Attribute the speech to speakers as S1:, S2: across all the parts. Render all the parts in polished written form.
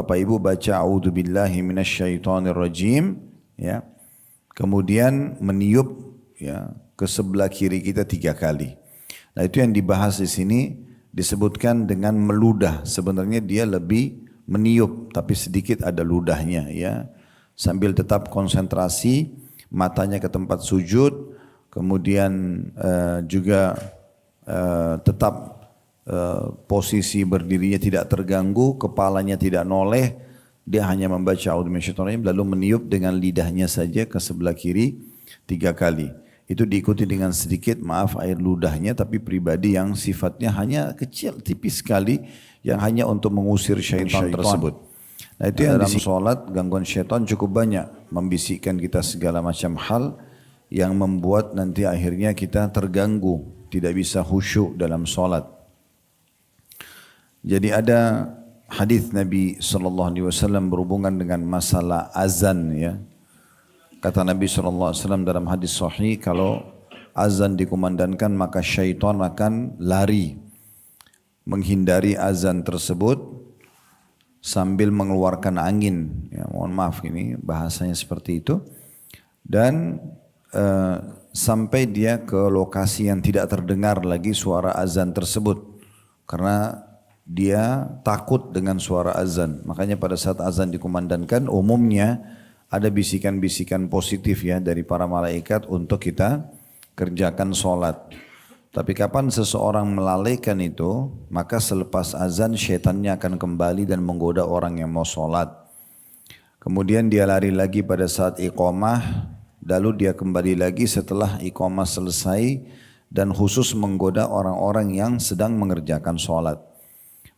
S1: Bapak Ibu baca a'udzubillahi minasyaitonirrajim, ya. Kemudian meniup, ya, ke sebelah kiri kita 3 kali. Nah, itu yang dibahas di sini disebutkan dengan meludah. Sebenarnya dia lebih meniup tapi sedikit ada ludahnya, ya. Sambil tetap konsentrasi, matanya ke tempat sujud, kemudian juga tetap posisi berdirinya tidak terganggu, kepalanya tidak noleh, dia hanya membaca a'udzubillahi lalu meniup dengan lidahnya saja ke sebelah kiri 3 kali. Itu diikuti dengan sedikit air ludahnya, tapi pribadi yang sifatnya hanya kecil, tipis sekali, yang hanya untuk mengusir syaitan tersebut. Nah, itu yang dalam sholat gangguan syaitan cukup banyak, membisikkan kita segala macam hal yang membuat nanti akhirnya kita terganggu, tidak bisa khusyuk dalam sholat. Jadi ada hadis Nabi SAW berhubungan dengan masalah azan, ya. Kata Nabi SAW dalam hadis sahih, kalau azan dikumandangkan maka syaitan akan lari menghindari azan tersebut sambil mengeluarkan angin. Ya, mohon maaf ini bahasanya seperti itu. Dan sampai dia ke lokasi yang tidak terdengar lagi suara azan tersebut. Karena dia takut dengan suara azan. Makanya pada saat azan dikumandangkan umumnya ada bisikan-bisikan positif, ya, dari para malaikat untuk kita kerjakan sholat. Tapi kapan seseorang melalaikan itu, maka selepas azan syaitannya akan kembali dan menggoda orang yang mau sholat. Kemudian dia lari lagi pada saat iqamah, lalu dia kembali lagi setelah iqamah selesai dan khusus menggoda orang-orang yang sedang mengerjakan sholat.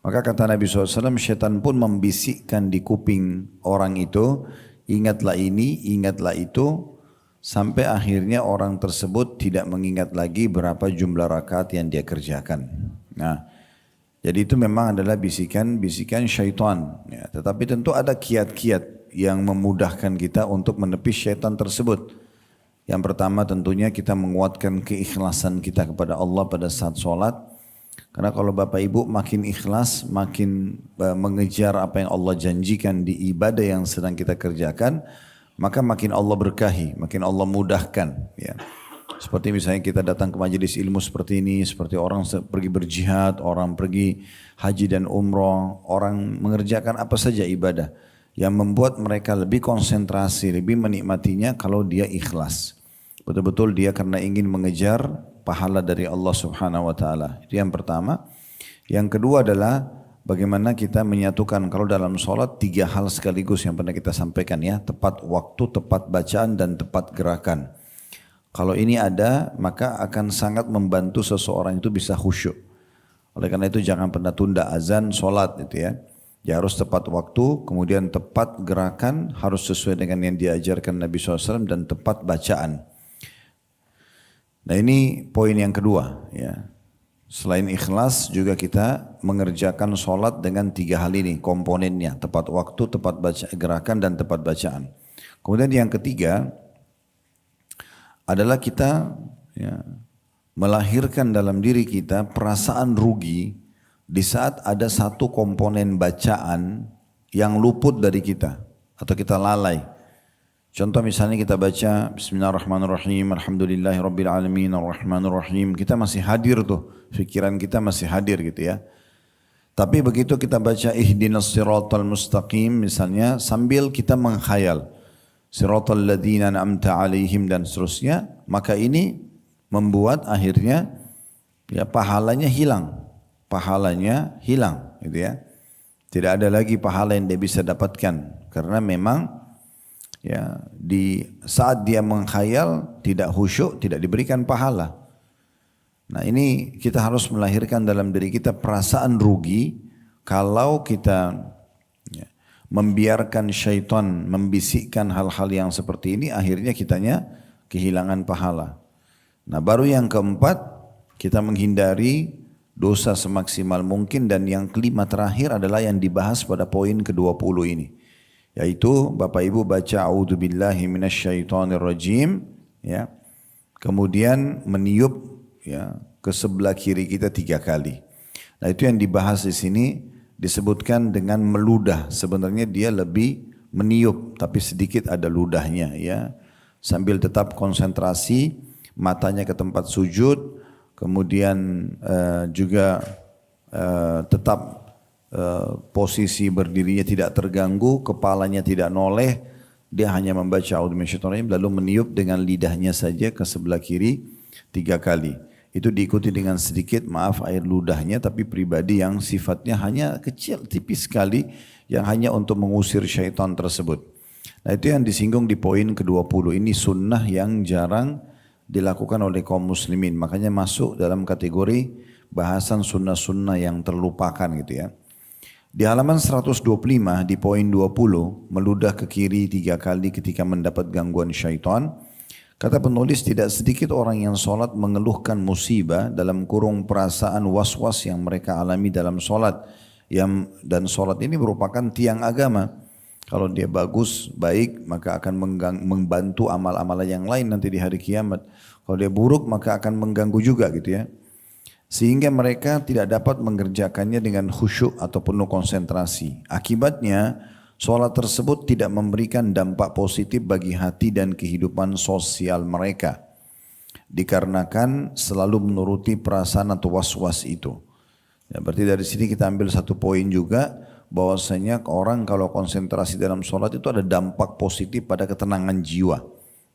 S1: Maka kata Nabi SAW, syaitan pun membisikkan di kuping orang itu, ingatlah ini, ingatlah itu, sampai akhirnya orang tersebut tidak mengingat lagi berapa jumlah rakaat yang dia kerjakan. Nah, jadi itu memang adalah bisikan-bisikan syaitan. Ya, tetapi tentu ada kiat-kiat yang memudahkan kita untuk menepis syaitan tersebut. Yang pertama tentunya kita menguatkan keikhlasan kita kepada Allah pada saat sholat. Karena kalau Bapak Ibu makin ikhlas, makin mengejar apa yang Allah janjikan di ibadah yang sedang kita kerjakan, maka makin Allah berkahi, makin Allah mudahkan. Ya. Seperti misalnya kita datang ke majelis ilmu seperti ini, seperti orang pergi berjihad, orang pergi haji dan umroh, orang mengerjakan apa saja ibadah. Yang membuat mereka lebih konsentrasi, lebih menikmatinya kalau dia ikhlas. Betul-betul dia karena ingin mengejar pahala dari Allah Subhanahu wa taala. Itu yang pertama. Yang kedua adalah bagaimana kita menyatukan kalau dalam sholat 3 hal sekaligus yang pernah kita sampaikan, ya, tepat waktu, tepat bacaan dan tepat gerakan. Kalau ini ada, maka akan sangat membantu seseorang itu bisa khusyuk. Oleh karena itu jangan pernah tunda azan sholat itu, ya. Ya harus tepat waktu, kemudian tepat gerakan, harus sesuai dengan yang diajarkan Nabi SAW dan tepat bacaan. Nah, ini poin yang kedua, ya. Selain ikhlas juga kita mengerjakan sholat dengan 3 hal ini komponennya, tepat waktu, tepat gerakan dan tepat bacaan. Kemudian yang ketiga adalah kita, ya, melahirkan dalam diri kita perasaan rugi di saat ada satu komponen bacaan yang luput dari kita atau kita lalai. Contoh misalnya kita baca Bismillahirrahmanirrahim, Alhamdulillahirrabbilalamin, Ar-Rahmanirrahim. Kita masih hadir tuh, pikiran kita masih hadir gitu, ya. Tapi begitu kita baca Ihdinas siratal mustaqim misalnya, sambil kita menghayal Siratal ladzina an'amta alaihim dan seterusnya, maka ini membuat akhirnya, ya, pahalanya hilang. Pahalanya hilang gitu, ya. Tidak ada lagi pahala yang dia bisa dapatkan karena memang, ya, di saat dia menghayal tidak khusyuk, tidak diberikan pahala. Nah, ini kita harus melahirkan dalam diri kita perasaan rugi kalau kita, ya, membiarkan syaitan membisikkan hal-hal yang seperti ini, akhirnya kitanya kehilangan pahala. Nah, baru yang keempat, kita menghindari dosa semaksimal mungkin, dan yang kelima terakhir adalah yang dibahas pada poin ke-20 ini. Yaitu Bapak Ibu baca a'udzubillahi minasyaitonirrajim, ya. Kemudian meniup, ya, ke sebelah kiri kita 3 kali. Nah, itu yang dibahas di sini disebutkan dengan meludah. Sebenarnya dia lebih meniup, tapi sedikit ada ludahnya ya. Sambil tetap konsentrasi, matanya ke tempat sujud, kemudian juga tetap posisi berdirinya tidak terganggu, kepalanya tidak noleh, dia hanya membaca a'udzu minasyaitonir rajim lalu meniup dengan lidahnya saja ke sebelah kiri 3 kali. Itu diikuti dengan sedikit air ludahnya, tapi pribadi yang sifatnya hanya kecil, tipis sekali, yang hanya untuk mengusir syaitan tersebut. Nah itu yang disinggung di poin ke-20. Ini sunnah yang jarang dilakukan oleh kaum muslimin. Makanya masuk dalam kategori bahasan sunnah-sunnah yang terlupakan gitu ya. Di halaman 125 di poin 20, meludah ke kiri 3 kali ketika mendapat gangguan syaitan. Kata penulis, tidak sedikit orang yang sholat mengeluhkan musibah dalam kurung perasaan was-was yang mereka alami dalam sholat. Dan sholat ini merupakan tiang agama. Kalau dia bagus, baik, maka akan membantu amal-amal yang lain nanti di hari kiamat. Kalau dia buruk, maka akan mengganggu juga gitu ya. Sehingga mereka tidak dapat mengerjakannya dengan khusyuk atau penuh konsentrasi. Akibatnya, sholat tersebut tidak memberikan dampak positif bagi hati dan kehidupan sosial mereka. Dikarenakan selalu menuruti perasaan atau was-was itu. Ya, berarti dari sini kita ambil satu poin juga, bahwasanya orang kalau konsentrasi dalam sholat itu ada dampak positif pada ketenangan jiwa.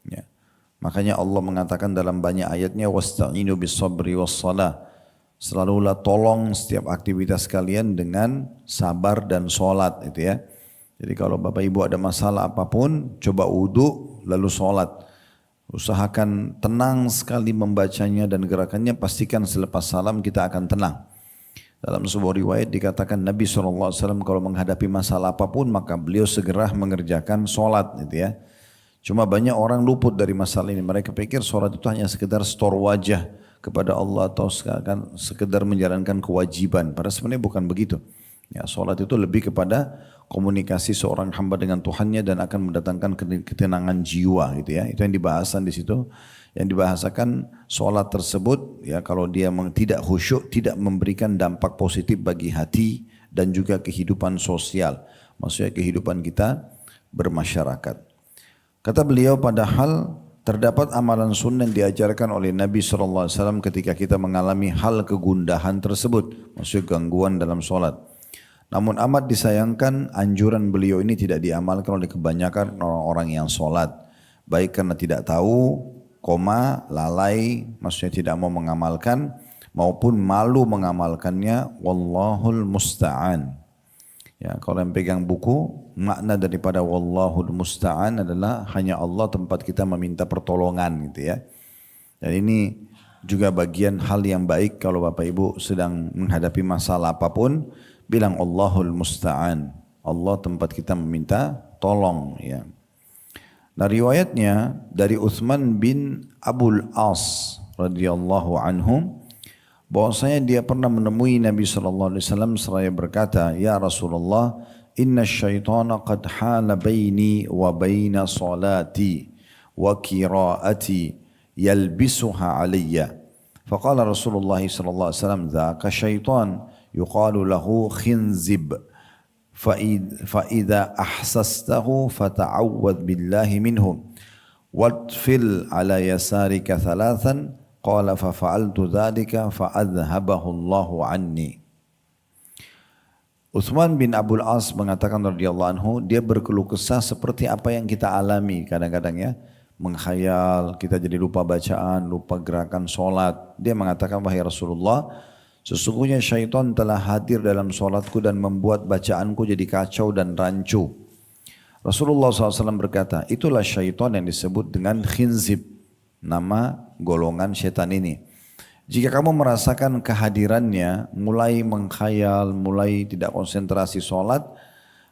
S1: Ya. Makanya Allah mengatakan dalam banyak ayatnya, wasta'inu bis-sabri was-salah. Selalulah tolong setiap aktivitas kalian dengan sabar dan sholat itu ya. Jadi kalau Bapak Ibu ada masalah apapun, coba wudu lalu sholat. Usahakan tenang sekali membacanya dan gerakannya, pastikan selepas salam kita akan tenang. Dalam sebuah riwayat dikatakan Nabi SAW kalau menghadapi masalah apapun maka beliau segera mengerjakan sholat gitu ya. Cuma banyak orang luput dari masalah ini. Mereka pikir sholat itu hanya sekedar setor wajah kepada Allah atau sekedar menjalankan kewajiban. Padahal sebenarnya bukan begitu. Ya, sholat itu lebih kepada komunikasi seorang hamba dengan Tuhannya dan akan mendatangkan ketenangan jiwa gitu ya. Itu yang dibahasan di situ. Yang dibahasakan sholat tersebut ya, kalau dia tidak khusyuk tidak memberikan dampak positif bagi hati dan juga kehidupan sosial. Maksudnya kehidupan kita bermasyarakat. Kata beliau, padahal terdapat amalan sunnah yang diajarkan oleh Nabi SAW ketika kita mengalami hal kegundahan tersebut, maksudnya gangguan dalam sholat. Namun amat disayangkan anjuran beliau ini tidak diamalkan oleh kebanyakan orang-orang yang sholat. Baik karena tidak tahu, lalai, maksudnya tidak mau mengamalkan, maupun malu mengamalkannya, wallahul musta'an. Ya, kalau yang pegang buku, makna daripada wallahul musta'an adalah hanya Allah tempat kita meminta pertolongan gitu ya. Dan ini juga bagian hal yang baik kalau Bapak Ibu sedang menghadapi masalah apapun, bilang Allahul musta'an. Allah tempat kita meminta tolong ya. Nah riwayatnya dari Utsman bin Abul As radhiyallahu anhu, bahwasanya dia pernah menemui Nabi SAW seraya berkata, ya Rasulullah, inna syaitana qad hala baini wa baina salati wa qiraati yalbisuha alayya. Faqala Rasulullah SAW, dhaka syaitan yuqalu lahu khinzib. فإذا أحسسته فتعوذ بالله منه واتفل على يسارك ثلاثا قال ففعلت ذلك فأذهبه الله عني. Utsman bin Abul As mengatakan radhiyallahu anhu, dia berkeluh kesah seperti apa yang kita alami kadang-kadang ya, menghayal, kita jadi lupa bacaan, lupa gerakan sholat. Dia mengatakan, wahai Rasulullah, sesungguhnya syaitan telah hadir dalam sholatku dan membuat bacaanku jadi kacau dan rancu. Rasulullah SAW berkata, itulah syaitan yang disebut dengan khinzib, nama golongan syaitan ini. Jika kamu merasakan kehadirannya, mulai menghayal, mulai tidak konsentrasi sholat,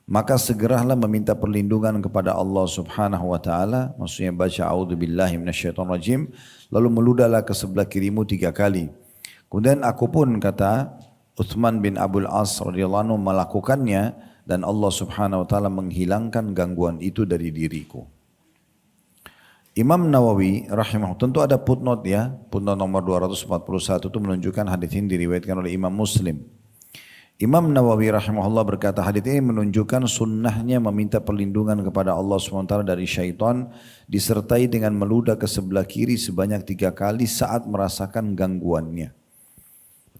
S1: maka segeralah meminta perlindungan kepada Allah Subhanahu wa taala, maksudnya baca a'udzubillahi minasyaitonirrajim, lalu meludahlah ke sebelah kirimu 3 kali. Kemudian aku pun, kata Utsman bin Abul As radhiyallahu anhu, melakukannya dan Allah Subhanahu wa taala menghilangkan gangguan itu dari diriku. Imam Nawawi rahimahullah, tentu ada footnote ya, footnote nomor 241 itu menunjukkan hadis ini diriwayatkan oleh Imam Muslim. Imam Nawawi rahimahullah berkata hadits ini menunjukkan sunnahnya meminta perlindungan kepada Allah SWT dari syaitan disertai dengan meludah ke sebelah kiri sebanyak 3 kali saat merasakan gangguannya.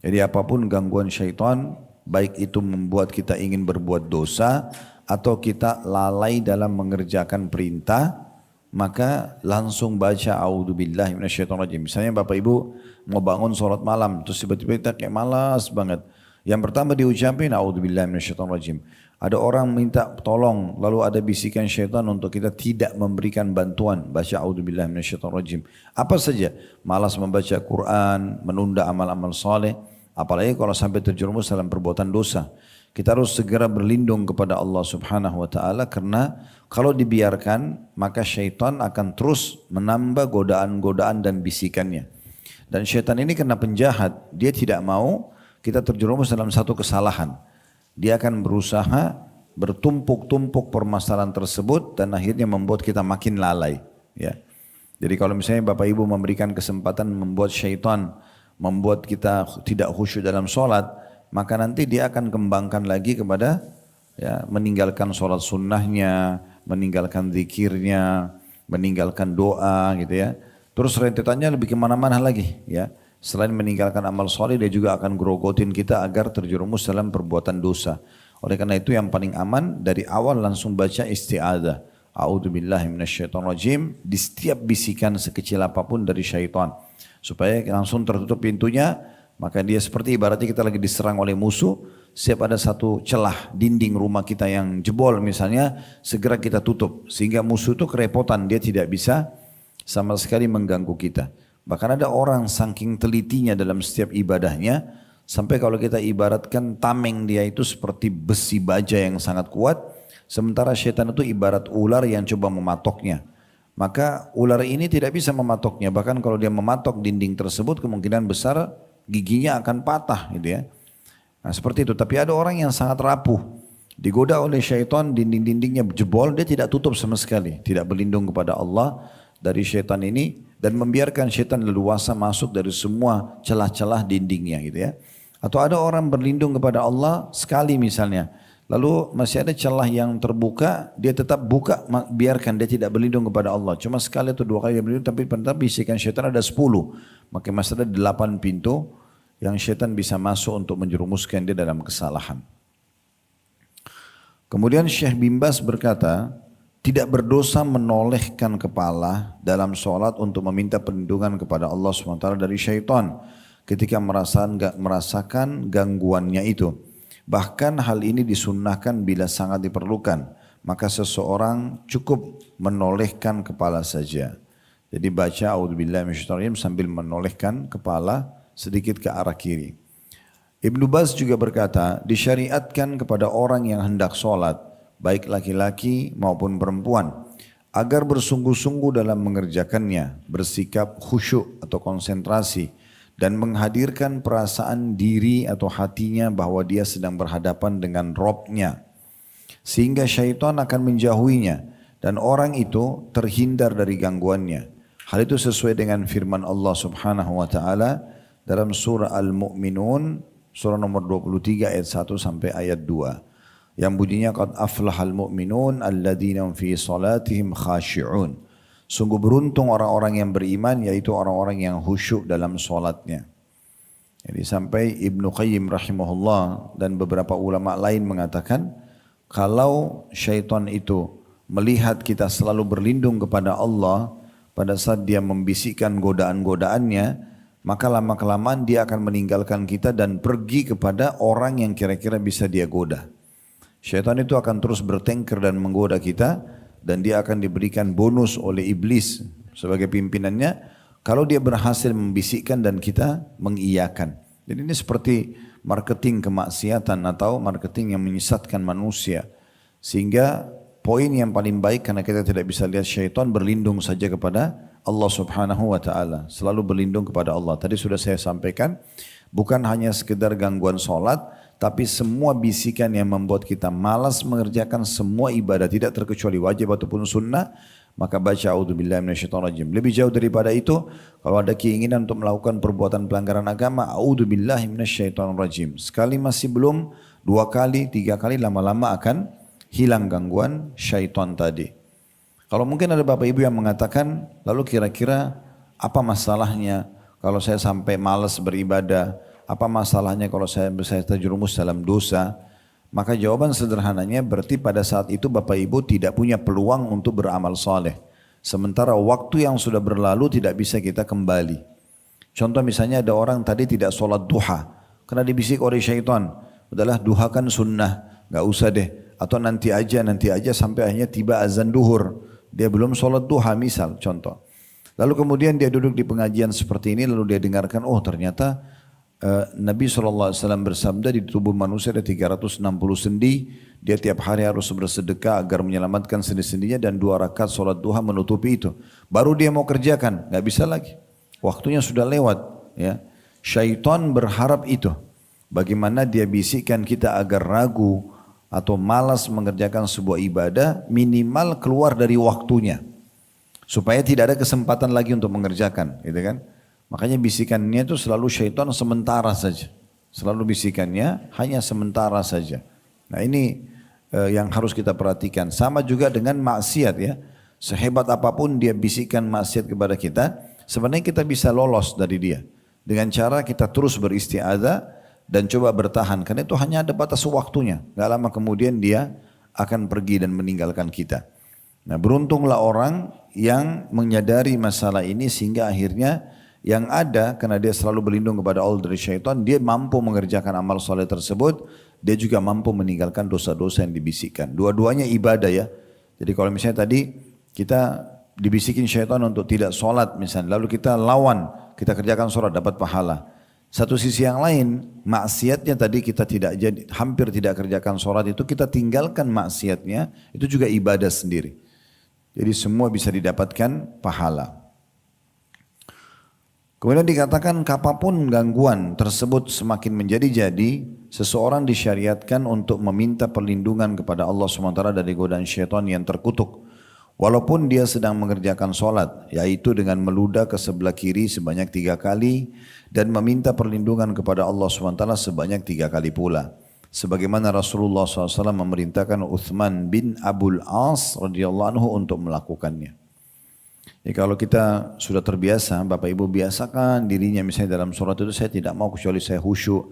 S1: Jadi apapun gangguan syaitan, baik itu membuat kita ingin berbuat dosa atau kita lalai dalam mengerjakan perintah, maka langsung baca a'udzubillahi minasyaitonirrajim. Misalnya Bapak Ibu mau bangun sholat malam, terus tiba-tiba kita kayak malas banget. Yang pertama diucapin a'udzubillahi minasyaitonirrajim. Ada orang minta tolong, lalu ada bisikan syaitan untuk kita tidak memberikan bantuan, baca a'udzubillahi minasyaitonirrajim. Apa saja, malas membaca Quran, menunda amal-amal saleh, apalagi kalau sampai terjerumus dalam perbuatan dosa. Kita harus segera berlindung kepada Allah Subhanahu wa taala karena kalau dibiarkan maka syaitan akan terus menambah godaan-godaan dan bisikannya. Dan syaitan ini karena penjahat, dia tidak mau kita terjerumus dalam satu kesalahan. Dia akan berusaha bertumpuk-tumpuk permasalahan tersebut dan akhirnya membuat kita makin lalai. Ya. Jadi kalau misalnya Bapak Ibu memberikan kesempatan membuat syaitan, membuat kita tidak khusyuk dalam sholat, maka nanti dia akan kembangkan lagi kepada ya, meninggalkan sholat sunnahnya, meninggalkan zikirnya, meninggalkan doa gitu ya. Terus rentetannya lebih kemana-mana lagi ya. Selain meninggalkan amal soleh, dia juga akan grogotin kita agar terjerumus dalam perbuatan dosa. Oleh karena itu yang paling aman dari awal langsung baca isti'adzah. A'udzubillahi minasyaitonirrajim di setiap bisikan sekecil apapun dari syaitan. Supaya langsung tertutup pintunya, maka dia seperti ibaratnya kita lagi diserang oleh musuh. Setiap ada satu celah dinding rumah kita yang jebol misalnya, segera kita tutup. Sehingga musuh itu kerepotan, dia tidak bisa sama sekali mengganggu kita. Bahkan ada orang saking telitinya dalam setiap ibadahnya, sampai kalau kita ibaratkan tameng dia itu seperti besi baja yang sangat kuat, sementara syaitan itu ibarat ular yang coba mematoknya. Maka ular ini tidak bisa mematoknya, bahkan kalau dia mematok dinding tersebut kemungkinan besar giginya akan patah gitu ya. Nah seperti itu, tapi ada orang yang sangat rapuh, digoda oleh syaitan, dinding-dindingnya jebol, dia tidak tutup sama sekali, tidak berlindung kepada Allah dari syaitan ini, dan membiarkan syaitan leluasa masuk dari semua celah-celah dindingnya gitu ya. Atau ada orang berlindung kepada Allah sekali misalnya, lalu masih ada celah yang terbuka, dia tetap buka, biarkan dia tidak berlindung kepada Allah. Cuma sekali atau 2 kali dia berlindung, tapi tetap bisikan syaitan ada 10. Maka masih ada 8 pintu yang syaitan bisa masuk untuk menjerumuskan dia dalam kesalahan. Kemudian Syekh bin Baz berkata, tidak berdosa menolehkan kepala dalam sholat untuk meminta perlindungan kepada Allah SWT dari syaitan ketika merasakan gangguannya itu. Bahkan hal ini disunnahkan bila sangat diperlukan, maka seseorang cukup menolehkan kepala saja. Jadi baca a'udzubillahi minasyaitonirrajim sambil menolehkan kepala sedikit ke arah kiri. Ibnu Baz juga berkata, disyariatkan kepada orang yang hendak sholat, baik laki-laki maupun perempuan, agar bersungguh-sungguh dalam mengerjakannya, bersikap khusyuk atau konsentrasi, dan menghadirkan perasaan diri atau hatinya bahwa dia sedang berhadapan dengan Robnya, sehingga syaitan akan menjauhinya, dan orang itu terhindar dari gangguannya. Hal itu sesuai dengan firman Allah Subhanahu wa taala dalam surah Al-Mu'minun, surah nomor 23 ayat 1 sampai ayat 2. Yang bunyinya qad aflahal mu'minun alladzina fi salatihim khashi'un. Sungguh beruntung orang-orang yang beriman, yaitu orang-orang yang khusyuk dalam salatnya. Jadi sampai Ibnu Qayyim rahimahullah dan beberapa ulama lain mengatakan, kalau syaitan itu melihat kita selalu berlindung kepada Allah pada saat dia membisikkan godaan-godaannya, maka lama-kelamaan dia akan meninggalkan kita dan pergi kepada orang yang kira-kira bisa dia goda. Syaitan itu akan terus bertengkar dan menggoda kita, dan dia akan diberikan bonus oleh iblis sebagai pimpinannya kalau dia berhasil membisikkan dan kita mengiyakan. Jadi ini seperti marketing kemaksiatan atau marketing yang menyesatkan manusia. Sehingga poin yang paling baik, karena kita tidak bisa lihat syaitan, berlindung saja kepada Allah Subhanahu wa taala. Selalu berlindung kepada Allah. Tadi sudah saya sampaikan, bukan hanya sekedar gangguan sholat, Tapi semua bisikan yang membuat kita malas mengerjakan semua ibadah tidak terkecuali wajib ataupun sunnah, maka baca a'udzubillahi minasyaitonirrajim. Lebih jauh daripada itu, kalau ada keinginan untuk melakukan perbuatan pelanggaran agama, a'udzubillahi minasyaitonirrajim. Sekali masih belum, 2 kali, 3 kali, lama-lama akan hilang gangguan syaitan tadi. Kalau mungkin ada bapak ibu yang mengatakan, lalu kira-kira apa masalahnya kalau saya sampai malas beribadah? Apa masalahnya kalau saya terjerumus dalam dosa? Maka jawaban sederhananya berarti pada saat itu bapak ibu tidak punya peluang untuk beramal soleh. Sementara waktu yang sudah berlalu tidak bisa kita kembali. Contoh misalnya ada orang tadi tidak sholat duha. Karena dibisik oleh syaitan. Udahlah duha kan sunnah, gak usah deh. Atau nanti aja sampai akhirnya tiba azan duhur. Dia belum sholat duha misal contoh. Lalu kemudian dia duduk di pengajian seperti ini lalu dia dengarkan, oh ternyata Nabi SAW bersabda di tubuh manusia ada 360 sendi, dia tiap hari harus bersedekah agar menyelamatkan sendi-sendinya dan 2 rakaat sholat duha menutupi itu. Baru dia mau kerjakan, gak bisa lagi. Waktunya sudah lewat. Ya. Syaitan berharap itu. Bagaimana dia bisikkan kita agar ragu atau malas mengerjakan sebuah ibadah, minimal keluar dari waktunya. Supaya tidak ada kesempatan lagi untuk mengerjakan. Gitu kan? Makanya bisikannya itu selalu syaitan sementara saja. Selalu bisikannya hanya sementara saja. Nah ini yang harus kita perhatikan. Sama juga dengan maksiat ya. Sehebat apapun dia bisikan maksiat kepada kita, sebenarnya kita bisa lolos dari dia. Dengan cara kita terus beristiadzah dan coba bertahan. Karena itu hanya ada batas waktunya. Gak lama kemudian dia akan pergi dan meninggalkan kita. Nah beruntunglah orang yang menyadari masalah ini sehingga akhirnya yang ada karena dia selalu berlindung kepada Allah dari syaitan, dia mampu mengerjakan amal soleh tersebut, dia juga mampu meninggalkan dosa-dosa yang dibisikkan. Dua-duanya ibadah ya. Jadi kalau misalnya tadi kita dibisikin syaitan untuk tidak sholat misalnya, lalu kita lawan, kita kerjakan sholat dapat pahala. Satu sisi yang lain, maksiatnya tadi kita tidak jadi, hampir tidak kerjakan sholat itu, kita tinggalkan maksiatnya, itu juga ibadah sendiri. Jadi semua bisa didapatkan pahala. Kemudian dikatakan kapanpun gangguan tersebut semakin menjadi-jadi, seseorang disyariatkan untuk meminta perlindungan kepada Allah SWT dari godaan syaitan yang terkutuk. Walaupun dia sedang mengerjakan sholat, yaitu dengan meludah ke sebelah kiri sebanyak 3 kali dan meminta perlindungan kepada Allah SWT sebanyak 3 kali pula. Sebagaimana Rasulullah SAW memerintahkan Uthman bin Abul As radhiyallahu anhu untuk melakukannya. Ya, kalau kita sudah terbiasa, Bapak Ibu biasakan dirinya misalnya dalam sholat itu saya tidak mau kecuali saya khusyuk,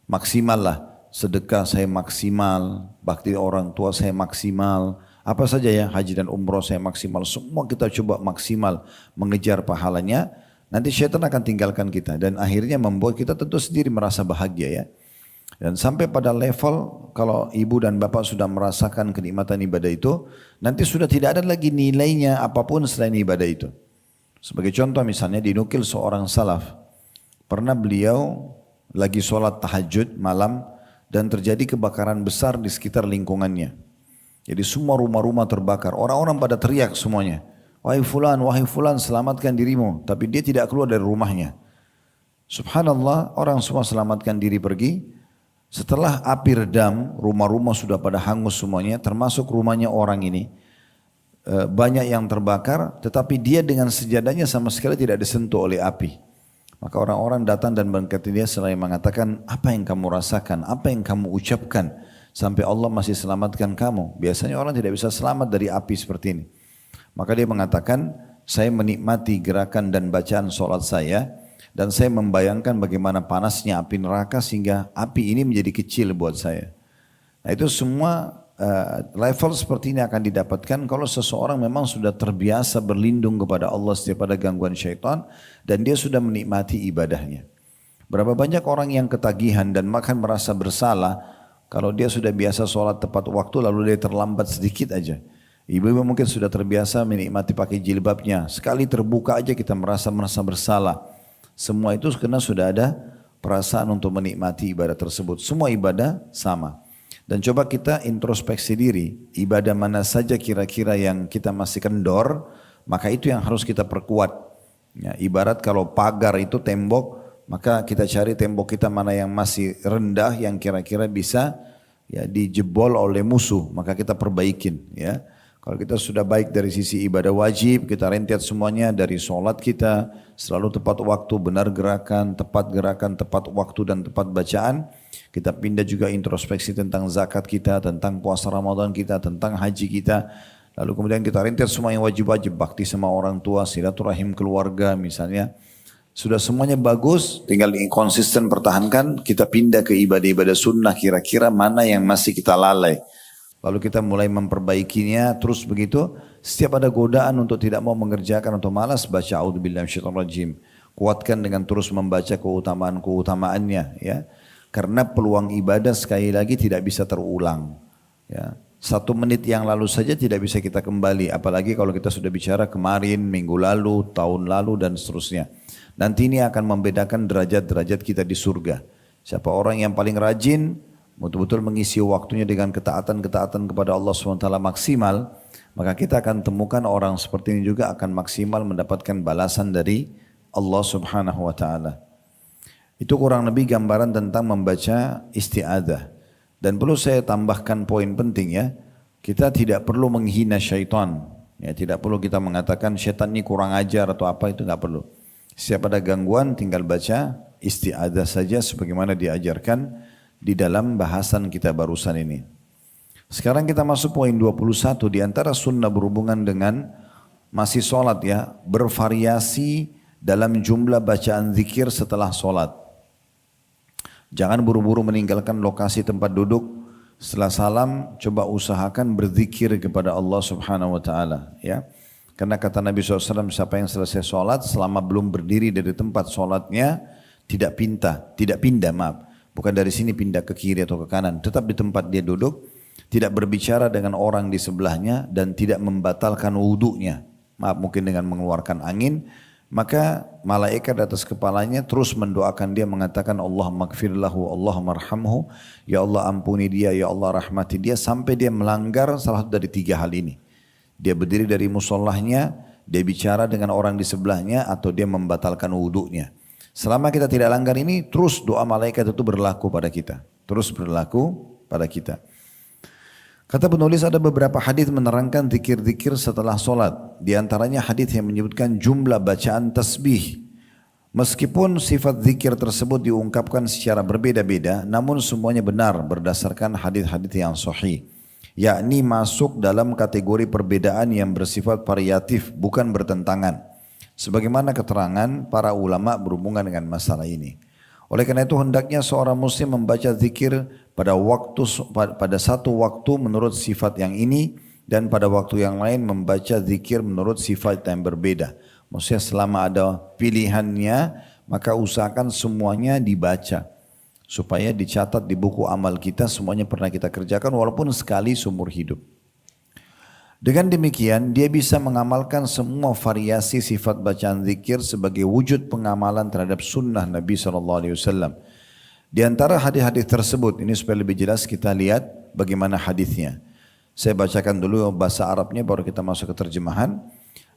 S1: maksimal lah, sedekah saya maksimal, bakti orang tua saya maksimal, apa saja ya, haji dan umroh saya maksimal, semua kita coba maksimal mengejar pahalanya, nanti syaitan akan tinggalkan kita dan akhirnya membuat kita tentu sendiri merasa bahagia ya. Dan sampai pada level kalau ibu dan bapak sudah merasakan kenikmatan ibadah itu, nanti sudah tidak ada lagi nilainya apapun selain ibadah itu. Sebagai contoh misalnya dinukil seorang salaf, pernah beliau lagi sholat tahajud malam dan terjadi kebakaran besar di sekitar lingkungannya. Jadi semua rumah-rumah terbakar, orang-orang pada teriak semuanya, wahai fulan selamatkan dirimu, tapi dia tidak keluar dari rumahnya. Subhanallah, orang semua selamatkan diri pergi. Setelah api redam, rumah-rumah sudah pada hangus semuanya, termasuk rumahnya orang ini. Banyak yang terbakar, tetapi dia dengan sejadahnya sama sekali tidak disentuh oleh api. Maka orang-orang datang dan mendekati dia selain mengatakan, apa yang kamu rasakan, apa yang kamu ucapkan, sampai Allah masih selamatkan kamu. Biasanya orang tidak bisa selamat dari api seperti ini. Maka dia mengatakan, saya menikmati gerakan dan bacaan sholat saya, dan saya membayangkan bagaimana panasnya api neraka sehingga api ini menjadi kecil buat saya. Nah itu semua level seperti ini akan didapatkan kalau seseorang memang sudah terbiasa berlindung kepada Allah setiap ada gangguan syaitan dan dia sudah menikmati ibadahnya. Berapa banyak orang yang ketagihan dan makan merasa bersalah kalau dia sudah biasa sholat tepat waktu lalu dia terlambat sedikit aja. Ibu-ibu mungkin sudah terbiasa menikmati pakai jilbabnya. Sekali terbuka aja kita merasa bersalah. Semua itu karena sudah ada perasaan untuk menikmati ibadah tersebut. Semua ibadah sama. Dan coba kita introspeksi diri. Ibadah mana saja kira-kira yang kita masih kendor, maka itu yang harus kita perkuat. Ya, ibarat kalau pagar itu tembok, maka kita cari tembok kita mana yang masih rendah, yang kira-kira bisa ya dijebol oleh musuh, maka kita perbaikin ya. Kalau kita sudah baik dari sisi ibadah wajib, kita rentet semuanya dari sholat kita, selalu tepat waktu, benar gerakan, tepat waktu dan tepat bacaan. Kita pindah juga introspeksi tentang zakat kita, tentang puasa Ramadan kita, tentang haji kita. Lalu kemudian kita rentet semua yang wajib-wajib, bakti sama orang tua, silaturahim keluarga misalnya. Sudah semuanya bagus, tinggal konsisten pertahankan, kita pindah ke ibadah-ibadah sunnah, kira-kira mana yang masih kita lalai. Lalu kita mulai memperbaikinya, terus begitu. Setiap ada godaan untuk tidak mau mengerjakan atau malas, baca a'udzubillahi minasyaitonirrajim. Kuatkan dengan terus membaca keutamaan-keutamaannya ya. Karena peluang ibadah sekali lagi tidak bisa terulang. Ya. 1 menit yang lalu saja tidak bisa kita kembali, apalagi kalau kita sudah bicara kemarin, minggu lalu, tahun lalu dan seterusnya. Nanti ini akan membedakan derajat-derajat kita di surga. Siapa orang yang paling rajin, betul-betul mengisi waktunya dengan ketaatan-ketaatan kepada Allah SWT maksimal, maka kita akan temukan orang seperti ini juga akan maksimal mendapatkan balasan dari Allah Subhanahu wa taala. Itu kurang lebih gambaran tentang membaca isti'adzah. Dan perlu saya tambahkan poin penting ya, kita tidak perlu menghina syaitan. Ya, tidak perlu kita mengatakan syaitan ini kurang ajar atau apa, itu nggak perlu. Setiap ada gangguan tinggal baca isti'adzah saja sebagaimana diajarkan di dalam bahasan kita barusan ini. Sekarang kita masuk poin 21, di antara sunnah berhubungan dengan masih sholat ya, bervariasi dalam jumlah bacaan zikir setelah sholat. Jangan buru-buru meninggalkan lokasi tempat duduk. Setelah salam, coba usahakan berzikir kepada Allah Subhanahu wa taala ya. Karena kata Nabi SAW, siapa yang selesai sholat selama belum berdiri dari tempat sholatnya tidak pindah, bukan dari sini pindah ke kiri atau ke kanan, tetap di tempat dia duduk, tidak berbicara dengan orang di sebelahnya dan tidak membatalkan wudunya. Mungkin dengan mengeluarkan angin, maka malaikat atas kepalanya terus mendoakan dia, mengatakan Allahumma gfirlahu, Allahumma arhamhu, ya Allah ampuni dia, ya Allah rahmati dia, sampai dia melanggar salah satu dari 3 hal ini. Dia berdiri dari musallahnya, dia bicara dengan orang di sebelahnya, atau dia membatalkan wudunya. Selama kita tidak langgar ini, terus doa malaikat itu berlaku pada kita. Terus berlaku pada kita. Kata penulis ada beberapa hadis menerangkan zikir-zikir setelah solat. Di antaranya hadis yang menyebutkan jumlah bacaan tasbih. Meskipun sifat zikir tersebut diungkapkan secara berbeda-beda, namun semuanya benar berdasarkan hadis-hadis yang sahih. Yakni masuk dalam kategori perbedaan yang bersifat variatif, bukan bertentangan. Sebagaimana keterangan para ulama berhubungan dengan masalah ini. Oleh karena itu hendaknya seorang muslim membaca zikir pada satu waktu menurut sifat yang ini, dan pada waktu yang lain membaca zikir menurut sifat yang berbeda. Maksudnya selama ada pilihannya, maka usahakan semuanya dibaca. Supaya dicatat di buku amal kita, semuanya pernah kita kerjakan walaupun sekali seumur hidup. Dengan demikian dia bisa mengamalkan semua variasi sifat bacaan zikir sebagai wujud pengamalan terhadap sunnah Nabi SAW. Di antara hadis-hadis tersebut, ini supaya lebih jelas kita lihat bagaimana hadisnya. Saya bacakan dulu bahasa Arabnya baru kita masuk ke terjemahan.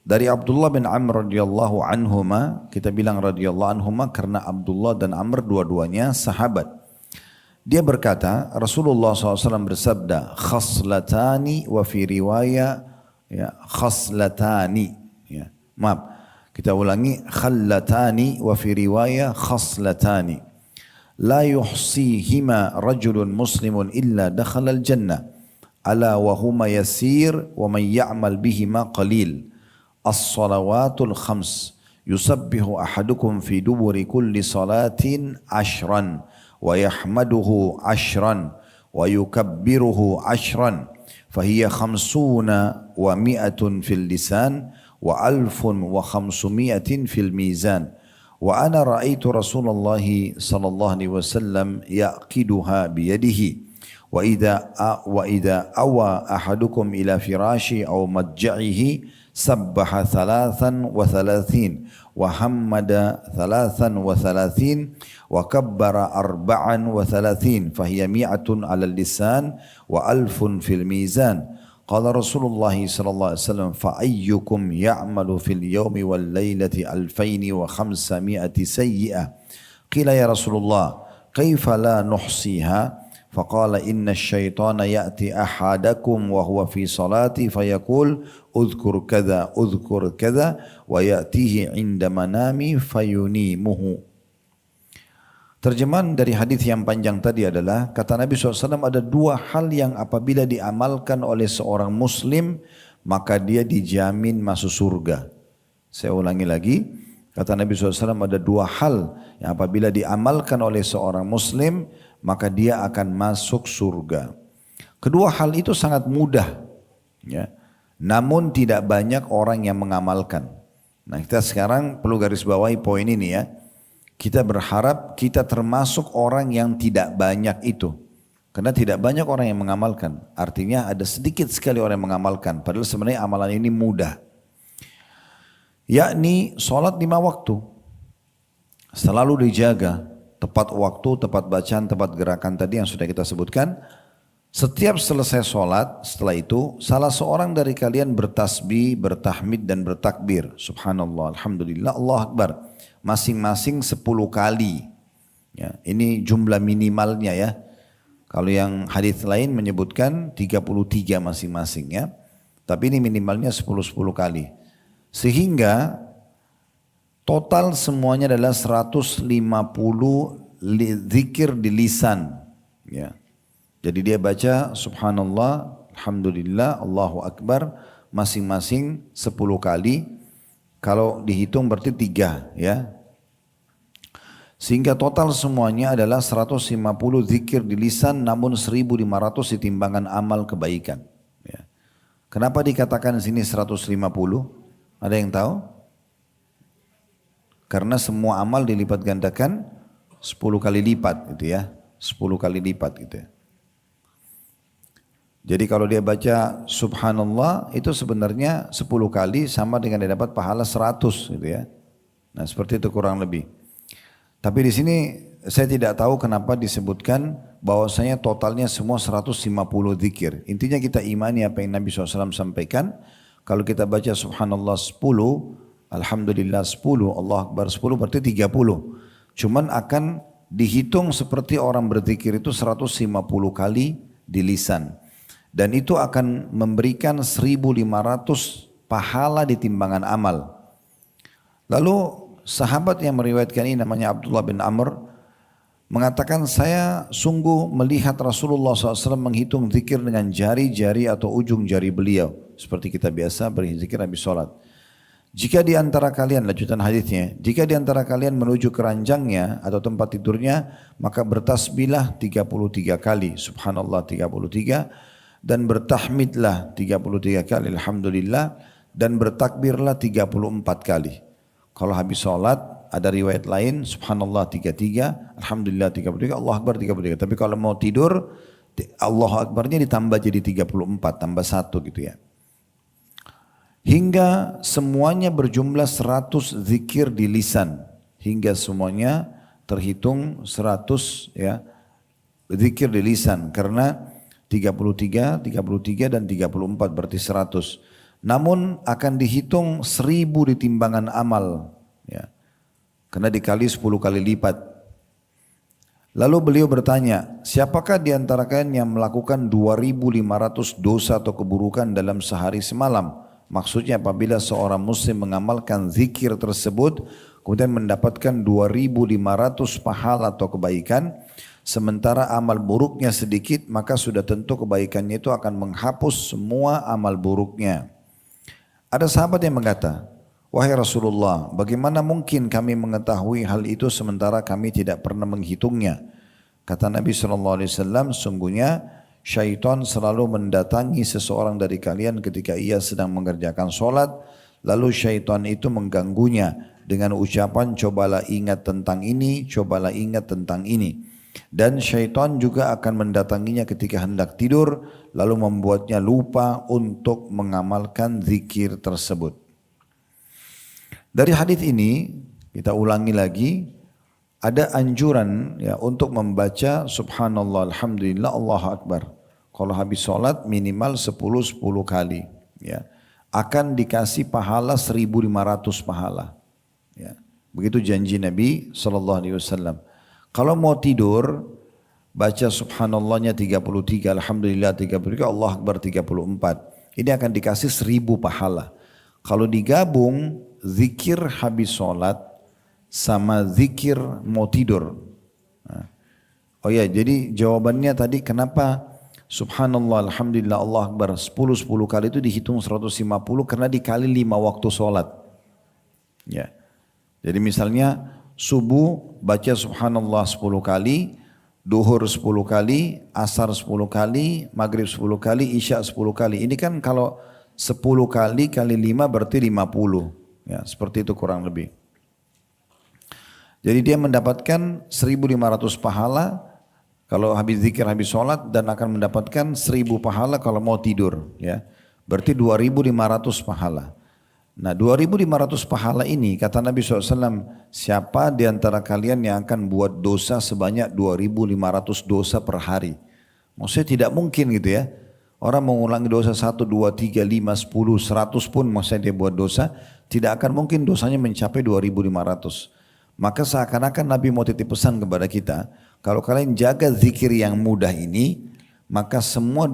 S1: Dari Abdullah bin Amr radhiyallahu anhuma, kita bilang radhiyallahu anhuma karena Abdullah dan Amr dua-duanya sahabat. Dia berkata, Rasulullah SAW bersabda, khaslatani wa fi riwayah, ya, khaslatani. Ya, maaf, kita ulangi, khallatani wa fi riwayah khaslatani. La yuhsihima rajulun muslimun illa dakhala al-jannah. Ala wa huma yasir wa man ya'mal bihima qalil. As-salawatul khams. Yusabbihu ahadukum fi duburi kulli salatin ashran. ويحمده عشرا ويكبره عشرا فهي 50 و100 في اللسان و1500 في الميزان وأنا رأيت رسول الله صلى الله عليه وسلم يعقدها بيده وإذا أوى أحدكم إلى فراشه أو مضجعه سبح 33 وحمد 33 وكبر 34 فهي 100 على اللسان و1000 في الميزان قال رسول الله صلى الله عليه وسلم فأيكم يعمل في اليوم والليلة 2500 سيئة Qila ya Rasulullah, kaifa la nuhsiha? Faqala inna syaitana ya'ti ahadakum wa huwa fi salati fayaqul udhkur kadha wa ya'tihi inda manami fayunimuhu. Terjemahan dari hadis yang panjang tadi adalah, kata Nabi SAW, ada dua hal yang apabila diamalkan oleh seorang muslim, maka dia dijamin masuk surga. Saya ulangi lagi, kata Nabi SAW, ada dua hal yang apabila diamalkan oleh seorang muslim, maka dia akan masuk surga. Kedua hal itu sangat mudah, ya. Namun tidak banyak orang yang mengamalkan. Nah, kita sekarang perlu garis bawahi poin ini ya. Kita berharap kita termasuk orang yang tidak banyak itu. Karena tidak banyak orang yang mengamalkan. Artinya ada sedikit sekali orang yang mengamalkan. Padahal sebenarnya amalan ini mudah. Yakni sholat 5 waktu. Selalu dijaga. Tepat waktu, tepat bacaan, tepat gerakan tadi yang sudah kita sebutkan. Setiap selesai sholat, setelah itu salah seorang dari kalian bertasbih, bertahmid dan bertakbir. Subhanallah, Alhamdulillah, Allah Akbar. Masing-masing 10 kali. Ya, ini jumlah minimalnya ya. Kalau yang hadis lain menyebutkan 33 masing-masing ya. Tapi ini minimalnya 10 kali. Sehingga total semuanya adalah 150 zikir di lisan. Ya. Jadi dia baca subhanallah, alhamdulillah, Allahu Akbar masing-masing 10 kali. Kalau dihitung berarti 3 ya. Sehingga total semuanya adalah 150 zikir di lisan namun 1500 di timbangan amal kebaikan. Ya. Kenapa dikatakan di sini 150? Ada yang tahu? Karena semua amal dilipat gandakan 10 kali lipat gitu ya. 10 kali lipat gitu ya. Jadi kalau dia baca subhanallah itu sebenarnya 10 kali sama dengan dia dapat pahala 100 gitu ya. Nah seperti itu kurang lebih. Tapi di sini saya tidak tahu kenapa disebutkan bahwasanya totalnya semua 150 zikir. Intinya kita imani apa yang Nabi SAW sampaikan. Kalau kita baca subhanallah 10, alhamdulillah 10, Allah Akbar 10 berarti 30. Cuman akan dihitung seperti orang berzikir itu 150 kali di lisan. Dan itu akan memberikan 1500 pahala di timbangan amal. Lalu sahabat yang meriwayatkan ini namanya Abdullah bin Amr mengatakan, saya sungguh melihat Rasulullah SAW menghitung zikir dengan jari-jari atau ujung jari beliau. Seperti kita biasa berzikir habis sholat. Jika di antara kalian, lanjutan hadisnya, jika di antara kalian menuju ke ranjangnya atau tempat tidurnya, maka bertasbihlah 33 kali, subhanallah 33, dan bertahmidlah 33 kali, alhamdulillah, dan bertakbirlah 34 kali. Kalau habis sholat, ada riwayat lain, subhanallah 33, alhamdulillah 33, Allah Akbar 33. Tapi kalau mau tidur, Allah Akbarnya ditambah jadi 34, tambah 1 gitu ya. Hingga semuanya berjumlah 100 zikir di lisan. Hingga semuanya terhitung 100 ya, zikir di lisan. Karena 33 dan 34 berarti 100. Namun akan dihitung 1000 di timbangan amal. Ya. Karena dikali 10 kali lipat. Lalu beliau bertanya, siapakah di antara kalian yang melakukan 2500 dosa atau keburukan dalam sehari semalam? Maksudnya apabila seorang muslim mengamalkan zikir tersebut, kemudian mendapatkan 2500 pahala atau kebaikan, sementara amal buruknya sedikit, maka sudah tentu kebaikannya itu akan menghapus semua amal buruknya. Ada sahabat yang berkata, wahai Rasulullah, bagaimana mungkin kami mengetahui hal itu sementara kami tidak pernah menghitungnya? Kata Nabi SAW, sungguhnya syaitan selalu mendatangi seseorang dari kalian ketika ia sedang mengerjakan sholat, lalu syaitan itu mengganggunya dengan ucapan cobalah ingat tentang ini, cobalah ingat tentang ini. Dan syaitan juga akan mendatanginya ketika hendak tidur, lalu membuatnya lupa untuk mengamalkan zikir tersebut. Dari hadis ini kita ulangi lagi, ada anjuran ya untuk membaca subhanallah, alhamdulillah, Allahu Akbar. Kalau habis sholat minimal 10 kali ya. Akan dikasih pahala 1500 pahala ya. Begitu janji Nabi SAW. Kalau mau tidur, baca subhanallahnya 33, alhamdulillah 33, Allah Akbar 34. Ini akan dikasih 1000 pahala. Kalau digabung zikir habis sholat sama zikir mau tidur. Oh ya, jadi jawabannya tadi kenapa subhanallah, alhamdulillah, Allah Akbar 10 kali itu dihitung 150 karena dikali 5 waktu sholat. Ya. Jadi misalnya subuh baca subhanallah 10 kali, duhur 10 kali, asar 10 kali, maghrib 10 kali, isya 10 kali. Ini kan kalau 10 kali kali 5 berarti 50. Ya, seperti itu kurang lebih. Jadi dia mendapatkan 1.500 pahala kalau habis zikir, habis sholat, dan akan mendapatkan 1.000 pahala kalau mau tidur. Ya, berarti 2.500 pahala. Nah 2.500 pahala ini kata Nabi SAW, siapa di antara kalian yang akan buat dosa sebanyak 2.500 dosa per hari. Maksudnya tidak mungkin gitu ya. Orang mengulangi dosa 1, 2, 3, 5, 10, 100 pun maksudnya dia buat dosa. Tidak akan mungkin dosanya mencapai 2.500. Maka seakan-akan Nabi mau titip pesan kepada kita. Kalau kalian jaga zikir yang mudah ini, maka semua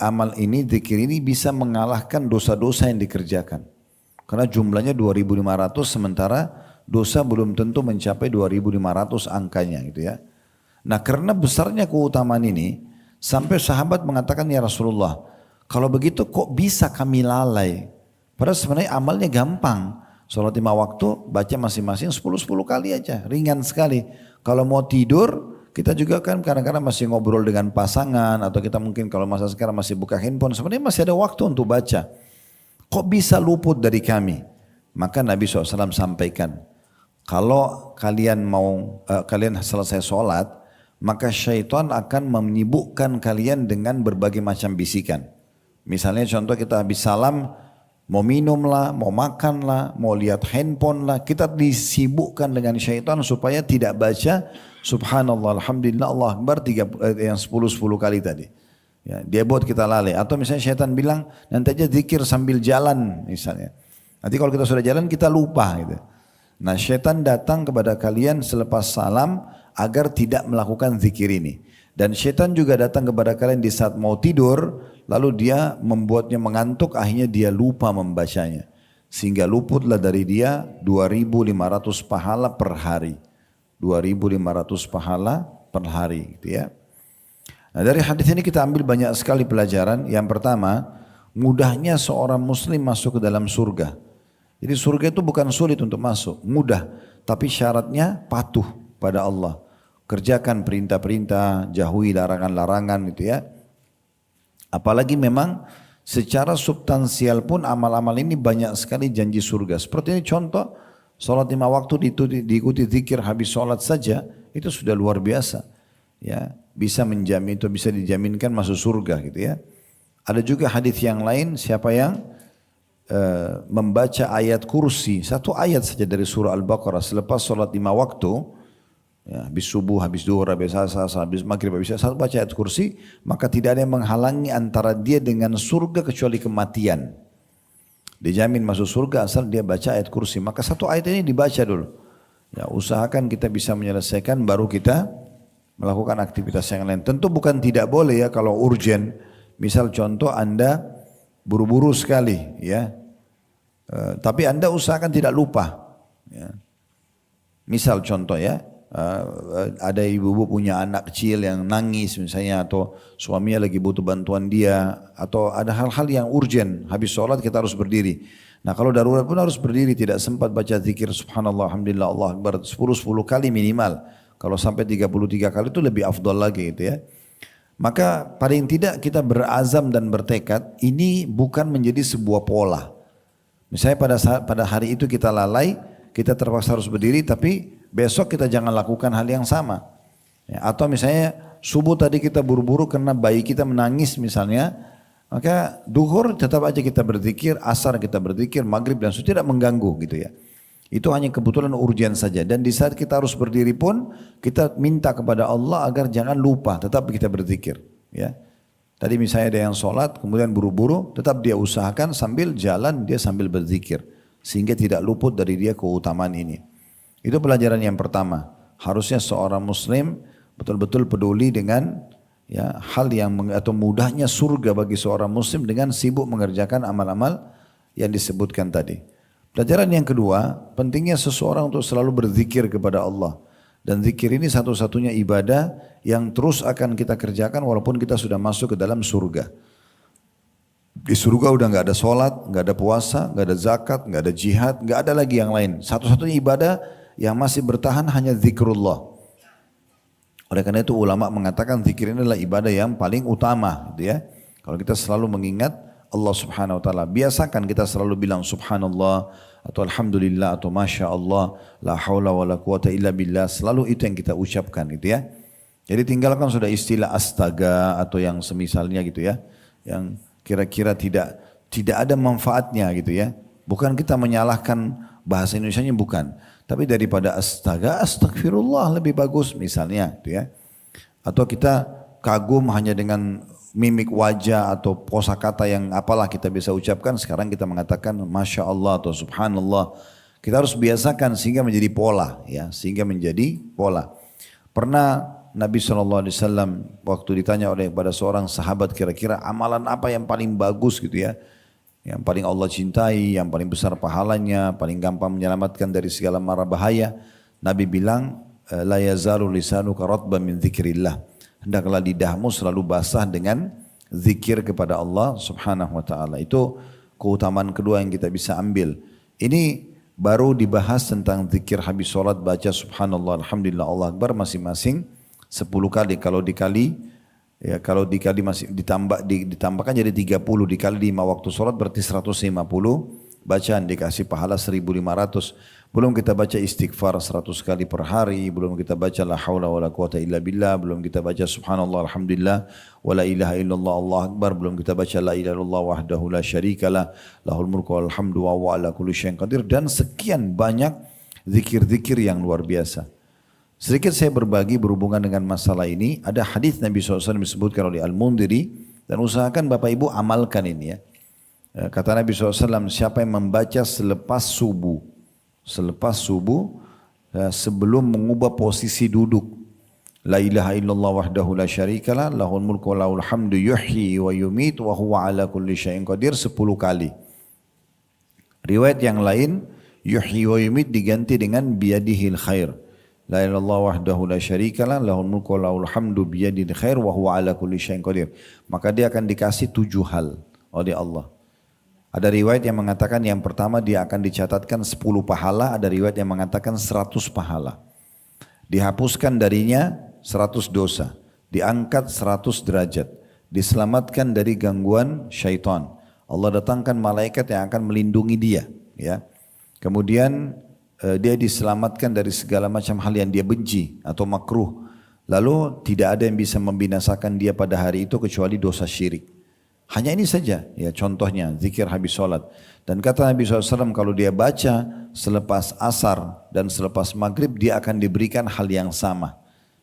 S1: amal ini, zikir ini bisa mengalahkan dosa-dosa yang dikerjakan. Karena jumlahnya 2.500 sementara dosa belum tentu mencapai 2.500 angkanya gitu ya. Nah karena besarnya keutamaan ini sampai sahabat mengatakan ya Rasulullah, kalau begitu kok bisa kami lalai? Padahal sebenarnya amalnya gampang. Sholat 5 waktu baca masing-masing 10 kali aja, ringan sekali. Kalau mau tidur kita juga kan kadang-kadang masih ngobrol dengan pasangan atau kita mungkin kalau masa sekarang masih buka handphone, sebenarnya masih ada waktu untuk baca. Kok bisa luput dari kami? Maka Nabi SAW sampaikan, kalau kalian kalian selesai sholat, maka syaitan akan menyibukkan kalian dengan berbagai macam bisikan. Misalnya contoh kita habis salam, mau minum lah, mau makan lah, mau lihat handphone lah, kita disibukkan dengan syaitan supaya tidak baca subhanallah, alhamdulillah, Allah Akbar yang 10 kali tadi. Ya, dia buat kita lalai. Atau misalnya syaitan bilang nanti aja zikir sambil jalan misalnya. Nanti kalau kita sudah jalan kita lupa gitu. Nah syaitan datang kepada kalian selepas salam agar tidak melakukan zikir ini. Dan syaitan juga datang kepada kalian di saat mau tidur, lalu dia membuatnya mengantuk, akhirnya dia lupa membacanya. Sehingga luputlah dari dia 2.500 pahala per hari. 2.500 pahala per hari gitu ya. Nah dari hadis ini kita ambil banyak sekali pelajaran. Yang pertama, mudahnya seorang muslim masuk ke dalam surga. Jadi surga itu bukan sulit untuk masuk, mudah. Tapi syaratnya patuh pada Allah. Kerjakan perintah-perintah, jauhi larangan-larangan gitu ya. Apalagi memang secara substansial pun amal-amal ini banyak sekali janji surga. Seperti ini contoh, sholat 5 waktu diikuti zikir habis sholat saja, itu sudah luar biasa. Ya, bisa menjamin itu bisa dijaminkan masuk surga gitu ya. Ada juga hadis yang lain, siapa yang membaca ayat kursi, satu ayat saja dari surah Al-Baqarah selepas sholat 5 waktu, ya, habis subuh, habis duhur, habis asar, habis maghrib, habis satu baca ayat kursi, maka tidak ada yang menghalangi antara dia dengan surga kecuali kematian. Dijamin masuk surga asal dia baca ayat kursi. Maka satu ayat ini dibaca dulu. Ya, usahakan kita bisa menyelesaikan baru kita melakukan aktivitas yang lain. Tentu bukan tidak boleh ya kalau urgen. Misal contoh Anda buru-buru sekali ya. Tapi Anda usahakan tidak lupa. Ya. Misal contoh ya, ada ibu-ibu punya anak kecil yang nangis misalnya, atau suaminya lagi butuh bantuan dia, atau ada hal-hal yang urgen. Habis sholat kita harus berdiri. Nah kalau darurat pun harus berdiri, tidak sempat baca zikir subhanallah, alhamdulillah, Allah Akbar 10 kali minimal. Kalau sampai 33 kali itu lebih afdal lagi gitu ya. Maka paling tidak kita berazam dan bertekad, ini bukan menjadi sebuah pola. Misalnya pada hari itu kita lalai, kita terpaksa harus berdiri, tapi besok kita jangan lakukan hal yang sama. Ya, atau misalnya subuh tadi kita buru-buru karena bayi kita menangis misalnya, maka duhur tetap aja kita berzikir, asar kita berzikir, maghrib dan tidak mengganggu gitu ya. Itu hanya kebetulan urgen saja. Dan di saat kita harus berdiri pun kita minta kepada Allah agar jangan lupa, tetap kita berzikir. Ya. Tadi misalnya ada yang sholat kemudian buru-buru, tetap dia usahakan sambil jalan dia sambil berzikir. Sehingga tidak luput dari dia keutamaan ini. Itu pelajaran yang pertama. Harusnya seorang muslim betul-betul peduli dengan ya hal yang atau mudahnya surga bagi seorang muslim dengan sibuk mengerjakan amal-amal yang disebutkan tadi. Pelajaran yang kedua, pentingnya seseorang untuk selalu berzikir kepada Allah. Dan zikir ini satu-satunya ibadah yang terus akan kita kerjakan walaupun kita sudah masuk ke dalam surga. Di surga udah nggak ada sholat, nggak ada puasa, nggak ada zakat, nggak ada jihad, nggak ada lagi yang lain. Satu-satunya ibadah yang masih bertahan hanya zikrullah. Oleh karena itu ulama mengatakan zikir ini adalah ibadah yang paling utama, gitu ya. Kalau kita selalu mengingat Allah Subhanahu Wa Taala, biasakan kita selalu bilang Subhanallah atau Alhamdulillah atau Masya Allah, la haula wa la quwata illa billah. Selalu itu yang kita ucapkan, gitu ya. Jadi tinggalkan sudah istilah astaga atau yang semisalnya gitu ya, yang kira-kira tidak ada manfaatnya gitu ya. Bukan kita menyalahkan bahasa Indonesianya, bukan. Tapi daripada astaga, astagfirullah lebih bagus misalnya gitu ya. Atau kita kagum hanya dengan mimik wajah atau kosakata yang apalah kita bisa ucapkan, sekarang kita mengatakan Masya Allah atau Subhanallah. Kita harus biasakan sehingga menjadi pola ya, sehingga menjadi pola. Pernah Nabi SAW waktu ditanya oleh pada seorang sahabat kira-kira amalan apa yang paling bagus gitu ya, yang paling Allah cintai, yang paling besar pahalanya, paling gampang menyelamatkan dari segala mara bahaya. Nabi bilang, la yazalu lisanuka ratban min dzikrillah. Hendaklah lidahmu selalu basah dengan zikir kepada Allah Subhanahu wa taala. Itu keutamaan kedua yang kita bisa ambil. Ini baru dibahas tentang zikir habis salat, baca subhanallah, alhamdulillah, Allah akbar masing-masing 10 kali. Kalau dikali masih ditambahkan jadi 30, dikali 5 waktu sholat berarti 150 bacaan, dikasih pahala 1500. Belum kita baca istighfar 100 kali per hari, belum kita baca la haula wala quwata illa billah, belum kita baca subhanallah alhamdulillah wala ilaha illallah Allah akbar, belum kita baca la ilaha illallah wahdahu la syarikalah lahul mulku wal hamdu wa huwa ala kulli syai'in qadir, dan sekian banyak zikir-zikir yang luar biasa. Sedikit saya berbagi berhubungan dengan masalah ini. Ada hadis Nabi SAW disebutkan oleh Al-Mundhiri, dan usahakan Bapak Ibu amalkan ini ya. Kata Nabi SAW, siapa yang membaca selepas subuh sebelum mengubah posisi duduk, la ilaha illallah wahdahu la syarikalah lahul mulku wa lahul hamdu yuhyi wa yumit wa huwa ala kulli syai'in qadir 10 kali. Riwayat yang lain yuhyi wa yumit diganti dengan biyadihil khair. La ilaha illallah wahdahu la syarikalah lahul mulku wa lahul hamdu biyadihil khair wa huwa ala kulli syai'in qadir. Maka dia akan dikasih 7 hal oleh Allah. Ada riwayat yang mengatakan yang pertama dia akan dicatatkan 10 pahala, ada riwayat yang mengatakan 100 pahala. Dihapuskan darinya 100 dosa, diangkat 100 derajat, diselamatkan dari gangguan syaitan. Allah datangkan malaikat yang akan melindungi dia, ya. Kemudian dia diselamatkan dari segala macam hal yang dia benci atau makruh. Lalu tidak ada yang bisa membinasakan dia pada hari itu kecuali dosa syirik. Hanya ini saja ya contohnya zikir habis sholat. Dan kata Nabi SAW, kalau dia baca selepas asar dan selepas maghrib, dia akan diberikan hal yang sama.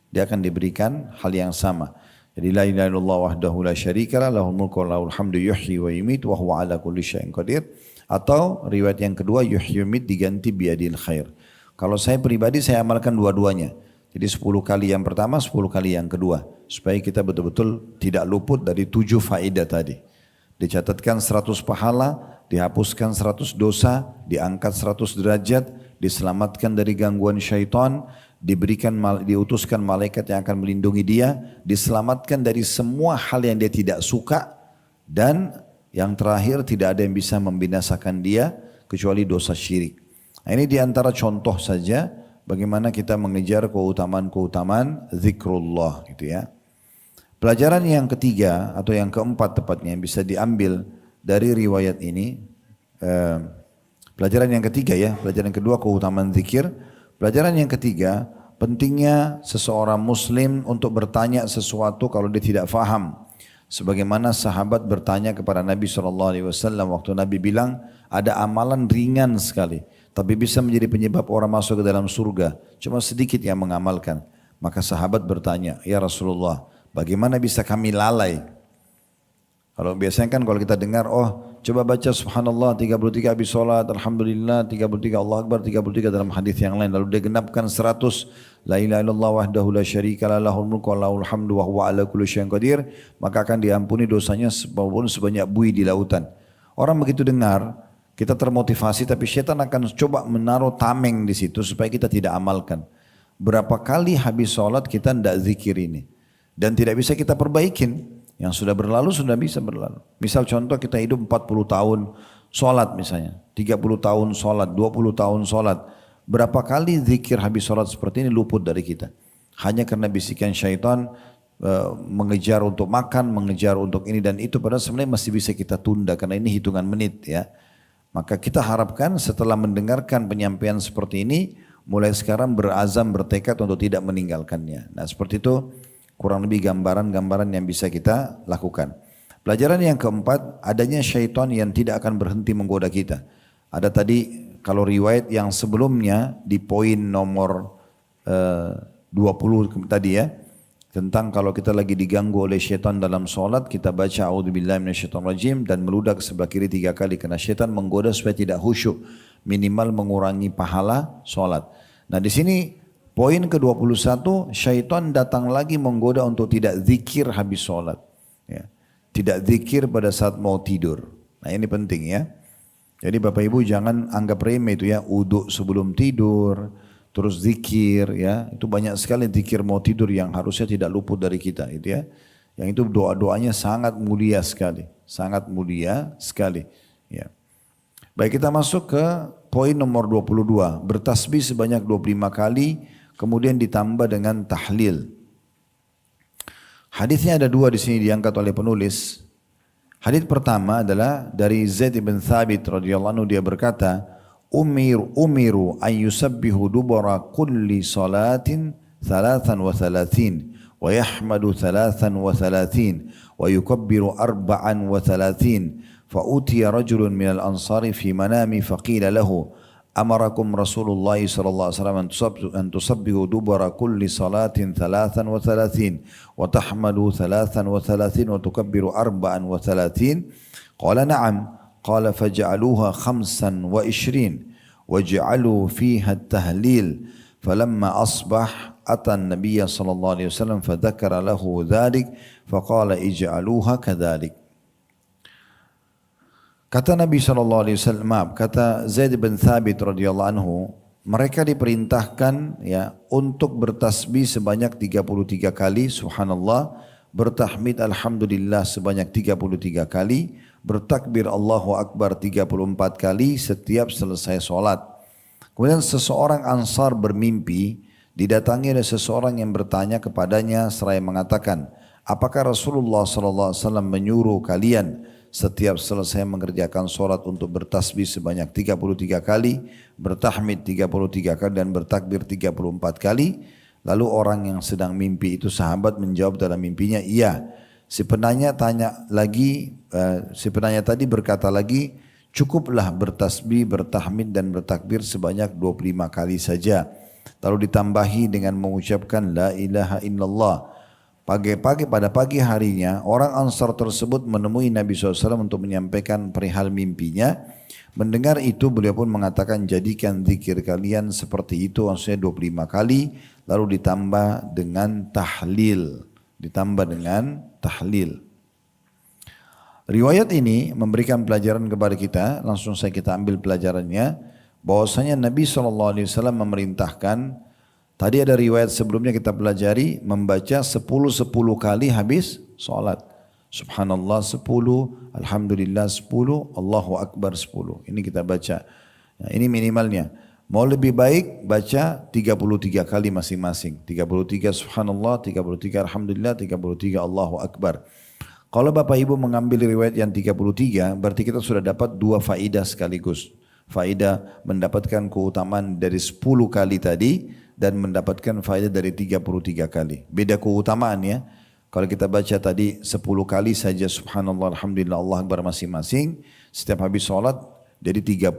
S1: Dia akan diberikan hal yang sama. Jadi la ilaha illallah wahdahu la syarikalah lahul mulku wa lahul hamdu yuhyi wa yumiit wa huwa ala kulli syai'in qadir. Atau riwayat yang kedua yuhyi yumiit diganti biyadil khair. Kalau saya pribadi saya amalkan dua-duanya. Jadi 10 kali yang pertama, 10 kali yang kedua. Supaya kita betul-betul tidak luput dari 7 faedah tadi. Dicatatkan 100 pahala, dihapuskan 100 dosa, diangkat 100 derajat, diselamatkan dari gangguan syaitan, diutuskan malaikat yang akan melindungi dia, diselamatkan dari semua hal yang dia tidak suka, dan yang terakhir tidak ada yang bisa membinasakan dia kecuali dosa syirik. Nah, ini diantara contoh saja bagaimana kita mengejar keutamaan-keutamaan zikrullah gitu ya. Pelajaran yang ketiga atau yang keempat tepatnya yang bisa diambil dari riwayat ini, pelajaran yang ketiga ya, pelajaran kedua keutamaan zikir. Pelajaran yang ketiga, pentingnya seseorang muslim untuk bertanya sesuatu kalau dia tidak faham. Sebagaimana sahabat bertanya kepada Nabi SAW waktu Nabi bilang ada amalan ringan sekali, tapi bisa menjadi penyebab orang masuk ke dalam surga. Cuma sedikit yang mengamalkan. Maka sahabat bertanya, ya Rasulullah, bagaimana bisa kami lalai? Kalau biasanya kan kalau kita dengar, oh Coba baca subhanallah 33 habis sholat, alhamdulillah 33, Allah Akbar 33 dalam hadis yang lain. Lalu dia genapkan 100, la ilaha illallah wahdahu la syarika lah lahul mulku wa lahul hamdu wa huwa ala kulli syai'in qadir, maka akan diampuni dosanya walaupun sebanyak buih di lautan. Orang begitu dengar, kita termotivasi, tapi syaitan akan coba menaruh tameng di situ supaya kita tidak amalkan. Berapa kali habis sholat kita tidak zikir ini, dan tidak bisa kita perbaikin. Yang sudah berlalu sudah bisa berlalu. Misal contoh kita hidup 40 tahun sholat misalnya, 30 tahun sholat, 20 tahun sholat. Berapa kali zikir habis sholat seperti ini luput dari kita. Hanya karena bisikan syaitan mengejar untuk makan, mengejar untuk ini dan itu. Padahal sebenarnya masih bisa kita tunda karena ini hitungan menit ya. Maka kita harapkan setelah mendengarkan penyampaian seperti ini, mulai sekarang berazam, bertekad untuk tidak meninggalkannya. Nah seperti itu. Kurang lebih gambaran-gambaran yang bisa kita lakukan. Pelajaran yang keempat, adanya syaitan yang tidak akan berhenti menggoda kita. Ada tadi kalau riwayat yang sebelumnya di poin nomor 20 tadi ya, tentang kalau kita lagi diganggu oleh syaitan dalam sholat, kita baca a'udzubillahi minasyaitonirrajim dan meludah ke sebelah kiri 3 kali. Karena syaitan menggoda supaya tidak khusyuk, minimal mengurangi pahala sholat. Nah di sini poin ke-21, syaitan datang lagi menggoda untuk tidak zikir habis sholat. Ya. Tidak zikir pada saat mau tidur. Nah ini penting ya. Jadi Bapak Ibu jangan anggap remeh itu ya, uduk sebelum tidur, terus zikir ya. Itu banyak sekali zikir mau tidur yang harusnya tidak luput dari kita itu ya. Yang itu doa-doanya sangat mulia sekali. Sangat mulia sekali. Ya. Baik, kita masuk ke poin nomor 22. Bertasbih sebanyak 25 kali. Kemudian ditambah dengan tahlil. Hadisnya ada 2 di sini diangkat oleh penulis. Hadis pertama adalah dari Zaid bin Thabit radhiyallahu anhu, dia berkata, umiru an yusabbihu dubara kulli salatin 33 wa yahmadu 33 wa yukabbiru 34 fa utiya rajulun minal ansari fi manami faqila lahu أمركم رسول الله صلى الله عليه وسلم أن تصبحوا دبر كل صلاة 33 وتحمدوا 33 وتكبروا 34 قال نعم قال فجعلوها 25 وجعلوا فيها التهليل فلما أصبح أتى النبي صلى الله عليه وسلم فذكر له ذلك فقال اجعلوها كذلك. Kata Nabi SAW, kata Zaid bin Thabit radhiyallahu anhu, mereka diperintahkan ya untuk bertasbih sebanyak 33 kali, subhanallah, bertahmid alhamdulillah sebanyak 33 kali, bertakbir Allahu Akbar 34 kali setiap selesai sholat. Kemudian seseorang Ansar bermimpi, didatangi oleh seseorang yang bertanya kepadanya seraya mengatakan, apakah Rasulullah SAW menyuruh kalian setiap selesai mengerjakan sholat untuk bertasbih sebanyak 33 kali, bertahmid 33 kali dan bertakbir 34 kali. Lalu orang yang sedang mimpi itu sahabat menjawab dalam mimpinya, iya. Si penanya tadi berkata lagi, cukuplah bertasbih, bertahmid dan bertakbir sebanyak 25 kali saja. Lalu ditambahi dengan mengucapkan la ilaha illallah. Pada pagi harinya orang Ansar tersebut menemui Nabi SAW untuk menyampaikan perihal mimpinya. Mendengar itu beliau pun mengatakan, jadikan zikir kalian seperti itu, maksudnya 25 kali, lalu ditambah dengan tahlil. Riwayat ini memberikan pelajaran kepada kita, langsung saja kita ambil pelajarannya, bahwasanya Nabi SAW memerintahkan. Tadi ada riwayat sebelumnya kita pelajari membaca 10 kali habis sholat. Subhanallah 10, Alhamdulillah 10, Allahu Akbar 10. Ini kita baca. Nah, ini minimalnya. Mau lebih baik baca 33 kali masing-masing. 33 Subhanallah, 33 Alhamdulillah, 33 Allahu Akbar. Kalau Bapak Ibu mengambil riwayat yang 33, berarti kita sudah dapat 2 faidah sekaligus. Faidah mendapatkan keutamaan dari 10 kali tadi, dan mendapatkan faedah dari 33 kali. Beda keutamaan ya. Kalau kita baca tadi 10 kali saja subhanallah alhamdulillah Allah Akbar masing-masing, setiap habis sholat, jadi 30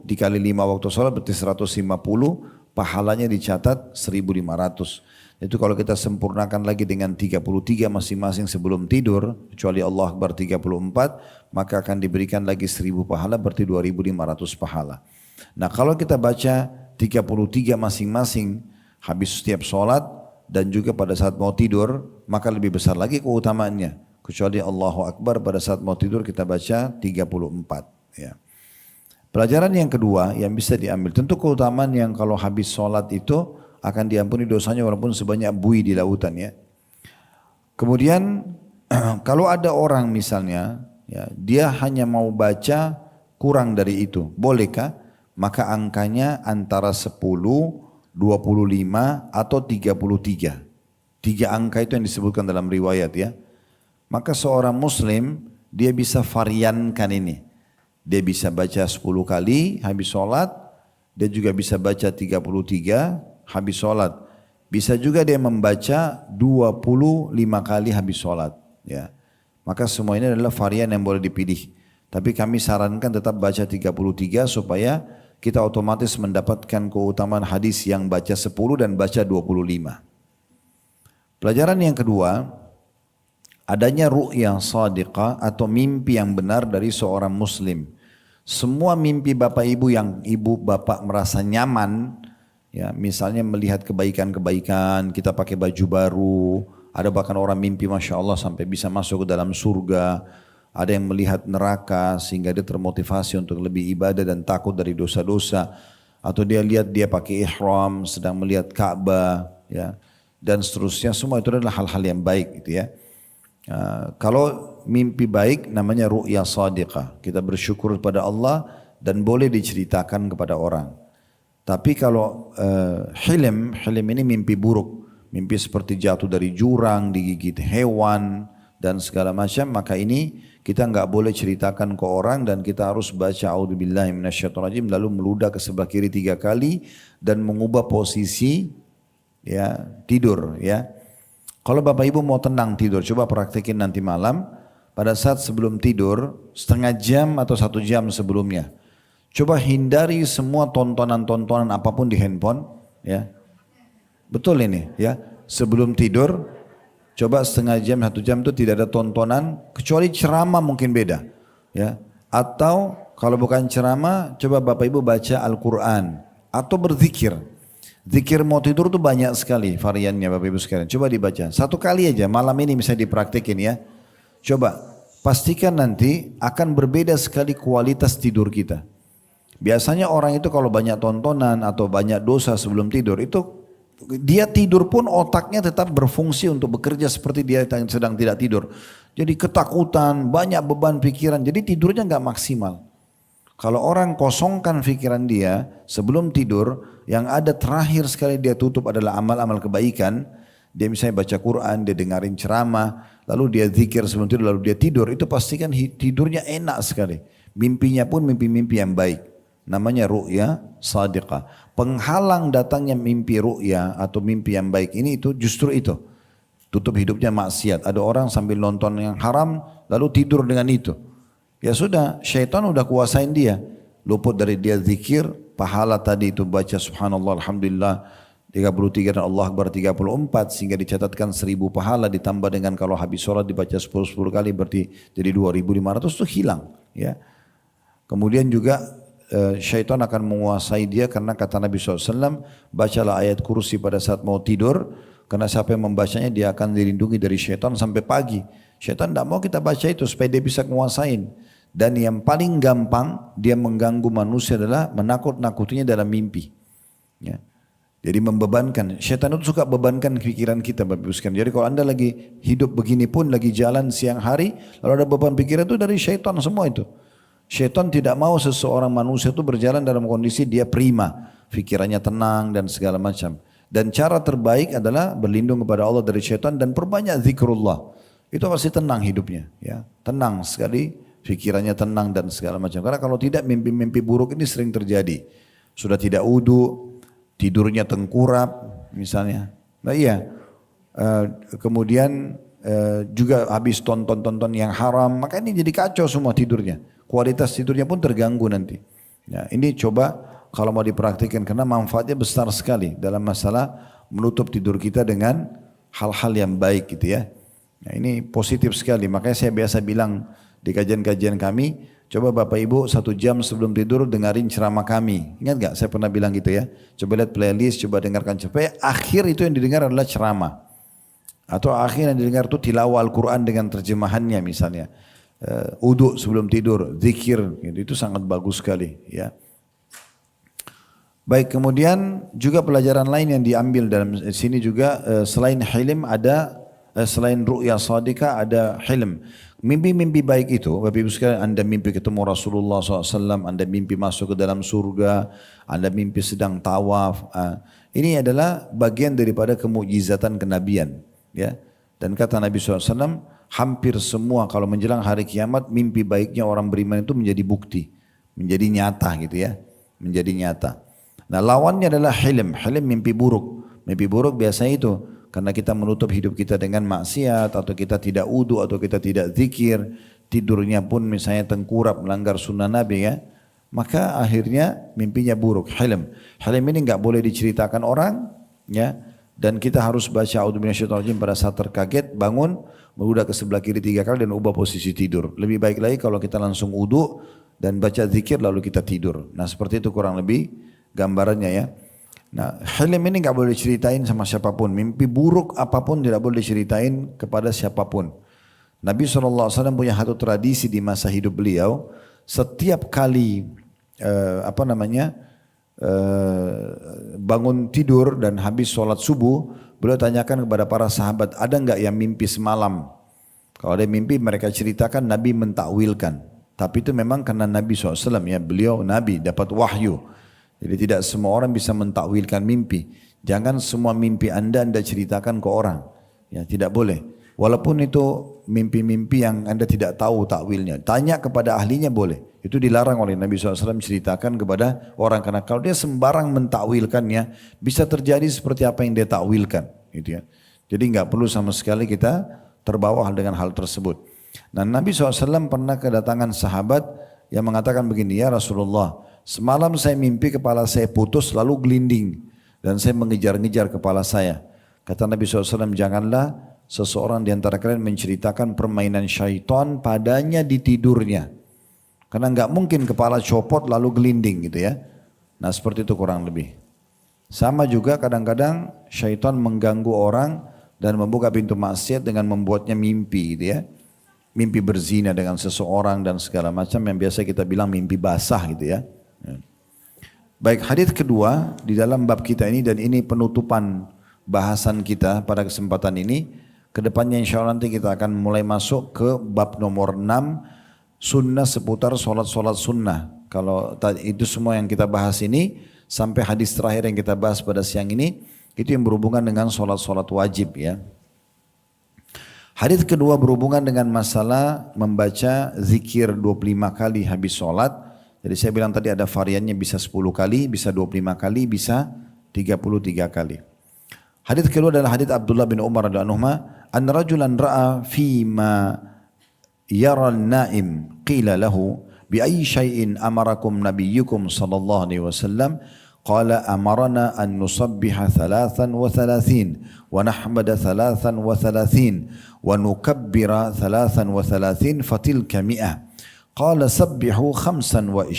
S1: dikali 5 waktu sholat berarti 150, pahalanya dicatat 1500. Itu kalau kita sempurnakan lagi dengan 33 masing-masing sebelum tidur, kecuali Allah Akbar 34, maka akan diberikan lagi 1000 pahala, berarti 2500 pahala. Nah kalau kita baca 33 masing-masing habis setiap sholat dan juga pada saat mau tidur, maka lebih besar lagi keutamaannya. Kecuali Allahu Akbar pada saat mau tidur kita baca 34. Ya. Pelajaran yang kedua yang bisa diambil, tentu keutamaan yang kalau habis sholat itu akan diampuni dosanya walaupun sebanyak buih di lautan ya. Kemudian kalau ada orang misalnya ya, dia hanya mau baca kurang dari itu, bolehkah? Maka angkanya antara 10, 25 atau 33. 3 angka itu yang disebutkan dalam riwayat ya. Maka seorang muslim dia bisa variankan ini. Dia bisa baca 10 kali habis sholat, dia juga bisa baca 33 habis sholat. Bisa juga dia membaca 25 kali habis sholat. Ya. Maka semua ini adalah varian yang boleh dipilih. Tapi kami sarankan tetap baca 33 supaya kita otomatis mendapatkan keutamaan hadis yang baca 10 dan baca 25. Pelajaran yang kedua, adanya ru'ya shadiqah atau mimpi yang benar dari seorang muslim. Semua mimpi bapak ibu yang ibu bapak merasa nyaman, ya misalnya melihat kebaikan-kebaikan, kita pakai baju baru, ada bahkan orang mimpi Masya Allah sampai bisa masuk ke dalam surga, ada yang melihat neraka sehingga dia termotivasi untuk lebih ibadah dan takut dari dosa-dosa, atau dia lihat dia pakai ihram sedang melihat Ka'bah, ya dan seterusnya. Semua itu adalah hal-hal yang baik gitu ya. Kalau mimpi baik namanya ru'ya shadiqah, kita bersyukur kepada Allah dan boleh diceritakan kepada orang. Tapi kalau hilm ini mimpi buruk, mimpi seperti jatuh dari jurang, digigit hewan dan segala macam, maka ini kita enggak boleh ceritakan ke orang dan kita harus baca a'udzubillahi minasyaitonirrajim lalu meludah ke sebelah kiri 3 kali dan mengubah posisi ya tidur ya. Kalau bapak ibu mau tenang tidur, coba praktekin nanti malam pada saat sebelum tidur setengah jam atau 1 jam sebelumnya. Coba hindari semua tontonan-tontonan apapun di handphone ya. Betul ini ya. Sebelum tidur coba setengah jam, 1 jam itu tidak ada tontonan, kecuali ceramah mungkin beda. Ya. Atau kalau bukan ceramah, coba bapak ibu baca Al-Quran. Atau berzikir. Zikir mau tidur itu banyak sekali variannya bapak ibu sekalian. Coba dibaca. 1 kali aja, malam ini bisa dipraktekin ya. Coba, pastikan nanti akan berbeda sekali kualitas tidur kita. Biasanya orang itu kalau banyak tontonan atau banyak dosa sebelum tidur, itu dia tidur pun otaknya tetap berfungsi untuk bekerja seperti dia sedang tidak tidur. Jadi ketakutan, banyak beban pikiran, jadi tidurnya nggak maksimal. Kalau orang kosongkan pikiran dia sebelum tidur, yang ada terakhir sekali dia tutup adalah amal-amal kebaikan. Dia misalnya baca Quran, dia dengarin ceramah, lalu dia zikir sebelum tidur, lalu dia tidur. Itu pastikan tidurnya enak sekali. Mimpinya pun mimpi-mimpi yang baik. Namanya ru'ya shadiqah. Penghalang datangnya mimpi ru'ya atau mimpi yang baik ini itu justru itu. Tutup hidupnya maksiat. Ada orang sambil nonton yang haram lalu tidur dengan itu. Ya sudah, syaitan udah kuasain dia. Luput dari dia zikir, pahala tadi itu baca subhanallah alhamdulillah 33 dan Allah Akbar 34 sehingga dicatatkan 1000 pahala, ditambah dengan kalau habis sholat dibaca 10 kali berarti jadi 2500 itu hilang ya. Kemudian juga syaitan akan menguasai dia karena kata Nabi SAW, bacalah ayat kursi pada saat mau tidur karena siapa yang membacanya dia akan dilindungi dari syaitan sampai pagi. Syaitan tidak mau kita baca itu supaya dia bisa menguasain. Dan yang paling gampang dia mengganggu manusia adalah menakut-nakutinya dalam mimpi. Ya. Jadi membebankan. Syaitan itu suka bebankan pikiran kita. Jadi kalau anda lagi hidup begini pun, lagi jalan siang hari, lalu ada beban pikiran itu dari syaitan semua itu. Syaitan tidak mau seseorang manusia itu berjalan dalam kondisi dia prima, pikirannya tenang dan segala macam. Dan cara terbaik adalah berlindung kepada Allah dari syaitan dan perbanyak zikrullah. Itu pasti tenang hidupnya, ya. Tenang sekali, pikirannya tenang dan segala macam. Karena kalau tidak mimpi-mimpi buruk ini sering terjadi. Sudah tidak wudu, tidurnya tengkurap misalnya. Nah iya, kemudian juga habis tonton-tonton yang haram, maka ini jadi kacau semua tidurnya. Kualitas tidurnya pun terganggu nanti. Ya, ini coba kalau mau dipraktikkan karena manfaatnya besar sekali dalam masalah menutup tidur kita dengan hal-hal yang baik gitu ya. Nah, ini positif sekali, makanya saya biasa bilang di kajian-kajian kami, coba Bapak Ibu 1 jam sebelum tidur dengarin ceramah kami. Ingat gak saya pernah bilang gitu ya? Coba lihat playlist, coba dengarkan. Supaya akhir itu yang didengar adalah ceramah. Atau akhir yang didengar itu tilawah Al-Quran dengan terjemahannya misalnya. Uduk sebelum tidur, zikir, gitu. Itu sangat bagus sekali ya. Baik, kemudian juga pelajaran lain yang diambil dalam sini juga selain hilm ada, selain ru'ya shadika ada hilm. Mimpi-mimpi baik itu, Bapak Ibu sekalian, Anda mimpi ketemu Rasulullah SAW, Anda mimpi masuk ke dalam surga, Anda mimpi sedang tawaf. Ini adalah bagian daripada kemujizatan kenabian. Ya. Dan kata Nabi SAW, hampir semua kalau menjelang hari kiamat, mimpi baiknya orang beriman itu menjadi bukti, menjadi nyata gitu ya, menjadi nyata. Nah lawannya adalah hilm, hilm mimpi buruk. Mimpi buruk biasanya itu, karena kita menutup hidup kita dengan maksiat, atau kita tidak wudu, atau kita tidak zikir, tidurnya pun misalnya tengkurap, melanggar sunnah Nabi ya, maka akhirnya mimpinya buruk, hilm. Hilm ini nggak boleh diceritakan orang ya, dan kita harus baca a'udzubillahiminasyaitonirrajim pada saat terkaget, bangun, berudah ke sebelah kiri 3 kali dan ubah posisi tidur. Lebih baik lagi kalau kita langsung wudu dan baca zikir lalu kita tidur. Nah seperti itu kurang lebih gambarannya ya. Nah hilm ini nggak boleh diceritain sama siapapun. Mimpi buruk apapun tidak boleh diceritain kepada siapapun. Nabi SAW punya satu tradisi di masa hidup beliau. Setiap kali bangun tidur dan habis sholat subuh, beliau tanyakan kepada para sahabat, ada enggak yang mimpi semalam? Kalau ada mimpi mereka ceritakan, Nabi mentakwilkan. Tapi itu memang karena Nabi SAW ya, beliau Nabi dapat wahyu. Jadi tidak semua orang bisa mentakwilkan mimpi. Jangan semua mimpi anda ceritakan ke orang. Ya tidak boleh. Walaupun itu mimpi-mimpi yang anda tidak tahu takwilnya. Tanya kepada ahlinya boleh. Itu dilarang oleh Nabi SAW ceritakan kepada orang. Karena kalau dia sembarang mentakwilkannya, bisa terjadi seperti apa yang dia takwilkan. Gitu ya. Jadi nggak perlu sama sekali kita terbawa dengan hal tersebut. Nah Nabi SAW pernah kedatangan sahabat yang mengatakan begini, ya Rasulullah, semalam saya mimpi kepala saya putus lalu gelinding. Dan saya mengejar-ngejar kepala saya. Kata Nabi SAW, janganlah seseorang di antara kalian menceritakan permainan syaitan padanya di tidurnya. Karena nggak mungkin kepala copot lalu gelinding gitu ya. Nah seperti itu kurang lebih. Sama juga kadang-kadang syaitan mengganggu orang dan membuka pintu maksiat dengan membuatnya mimpi gitu ya. Mimpi berzina dengan seseorang dan segala macam yang biasa kita bilang mimpi basah gitu ya. Baik, hadis kedua di dalam bab kita ini, dan ini penutupan bahasan kita pada kesempatan ini. Kedepannya insya Allah nanti kita akan mulai masuk ke bab nomor 6, sunnah seputar solat-solat sunnah. Kalau itu semua yang kita bahas ini sampai hadis terakhir yang kita bahas pada siang ini, itu yang berhubungan dengan solat-solat wajib ya. Hadis kedua berhubungan dengan masalah membaca zikir 25 kali habis solat. Jadi saya bilang tadi ada variannya, bisa 10 kali, bisa 25 kali, bisa 33 kali. Hadis kedua adalah hadis Abdullah bin Umar radhiyallahu anhu, an rajulan ra'a fi ma yara an-naim qila lahu bi ayyi shay'in amarakum nabiyyukum sallallahu alaihi wasallam qala amarna an nusabbiha 33 wa nahmada 33 wa nukabbira 33 fatilka mi'ah. قال سبحوا 25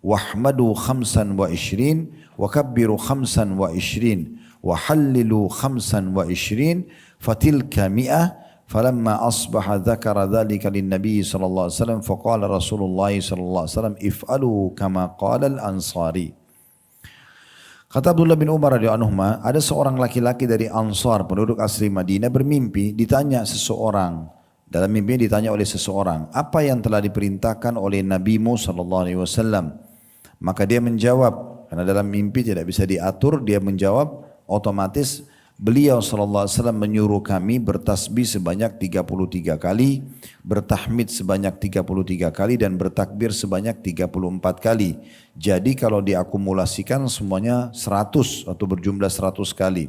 S1: واحمدوا 25 وكبروا 25 وحللوا 25 فتلك 100. فلما أصبح ذكر ذلك للنبي صلى الله عليه وسلم فقال رسول الله صلى الله عليه وسلم افعلوا كما قال الأنصاري. Kata Abdullah bin Umar radhiyallahu anhu, ada seorang laki-laki dari Ansar penduduk asli Madinah bermimpi, ditanya seseorang. Dalam mimpi ditanya oleh seseorang, apa yang telah diperintahkan oleh Nabimu SAW? Maka dia menjawab, karena dalam mimpi tidak bisa diatur, dia menjawab otomatis, beliau SAW menyuruh kami bertasbih sebanyak 33 kali, bertahmid sebanyak 33 kali, dan bertakbir sebanyak 34 kali. Jadi kalau diakumulasikan semuanya 100 atau berjumlah 100 kali.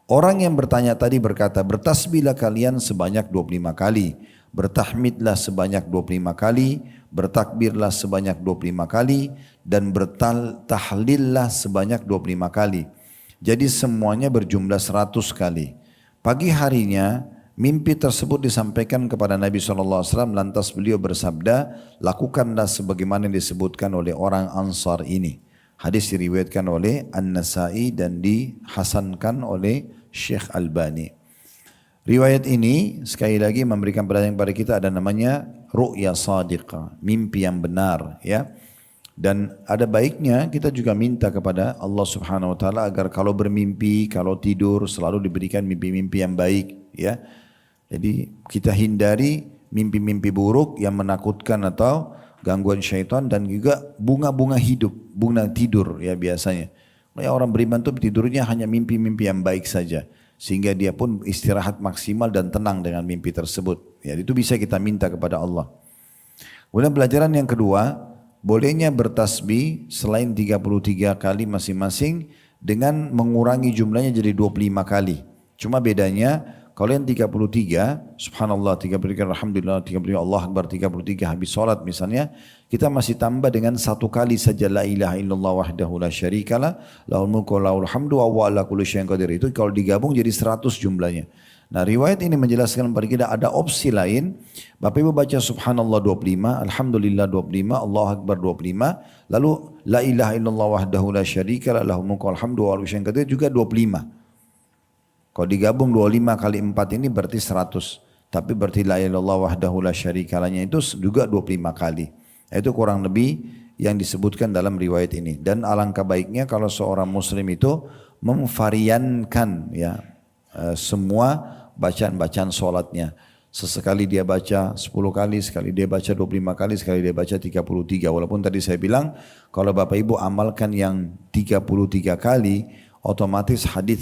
S1: Orang yang bertanya tadi berkata, bertasbihlah kalian sebanyak 25 kali, bertahmidlah sebanyak 25 kali, bertakbirlah sebanyak 25 kali, dan bertahlillah sebanyak 25 kali. Jadi semuanya berjumlah 100 kali. Pagi harinya mimpi tersebut disampaikan kepada Nabi SAW, lantas beliau bersabda, lakukanlah sebagaimana disebutkan oleh orang Ansar ini. Hadis diriwayatkan oleh An-Nasai dan dihasankan oleh Syekh Albani. Riwayat ini sekali lagi memberikan pelajaran kepada kita, ada namanya ru'ya sadiqah, mimpi yang benar, ya. Dan ada baiknya kita juga minta kepada Allah Subhanahu wa taala agar kalau bermimpi, kalau tidur selalu diberikan mimpi-mimpi yang baik, ya. Jadi kita hindari mimpi-mimpi buruk yang menakutkan atau gangguan syaitan, dan juga bunga-bunga hidup, bunga tidur ya biasanya. Ya, orang beriman itu tidurnya hanya mimpi-mimpi yang baik saja, sehingga dia pun istirahat maksimal dan tenang dengan mimpi tersebut. Ya, itu bisa kita minta kepada Allah. Kemudian pelajaran yang kedua, bolehnya bertasbih selain 33 kali masing-masing dengan mengurangi jumlahnya jadi 25 kali. Cuma bedanya kalau yang 33, subhanallah 33, alhamdulillah 33, Allah Akbar 33 habis sholat misalnya, kita masih tambah dengan satu kali saja la ilaha illallah wahdahu la syarikalah lahul mulku wa lahul hamdu wa huwa ala kulli syai'in qadir. Itu kalau digabung jadi 100 jumlahnya. Nah, riwayat ini menjelaskan kepada kita ada opsi lain. Bapak Ibu baca subhanallah 25, alhamdulillah 25, Allah Akbar 25, lalu la ilaha illallah wahdahu la syarikalah lahul mulku wal hamdu wa huwa ala kulli syai'in qadir juga 25. Kalau digabung 25 kali 4 ini berarti 100. Tapi berarti la ilaha illallah wahdahu la syarikalahnya itu juga 25 kali. Itu kurang lebih yang disebutkan dalam riwayat ini. Dan alangkah baiknya kalau seorang muslim itu memvariankan ya semua bacaan-bacaan sholatnya. Sesekali dia baca 10 kali, sekali dia baca 25 kali, sekali dia baca 33. Walaupun tadi saya bilang kalau Bapak Ibu amalkan yang 33 kali, otomatis hadis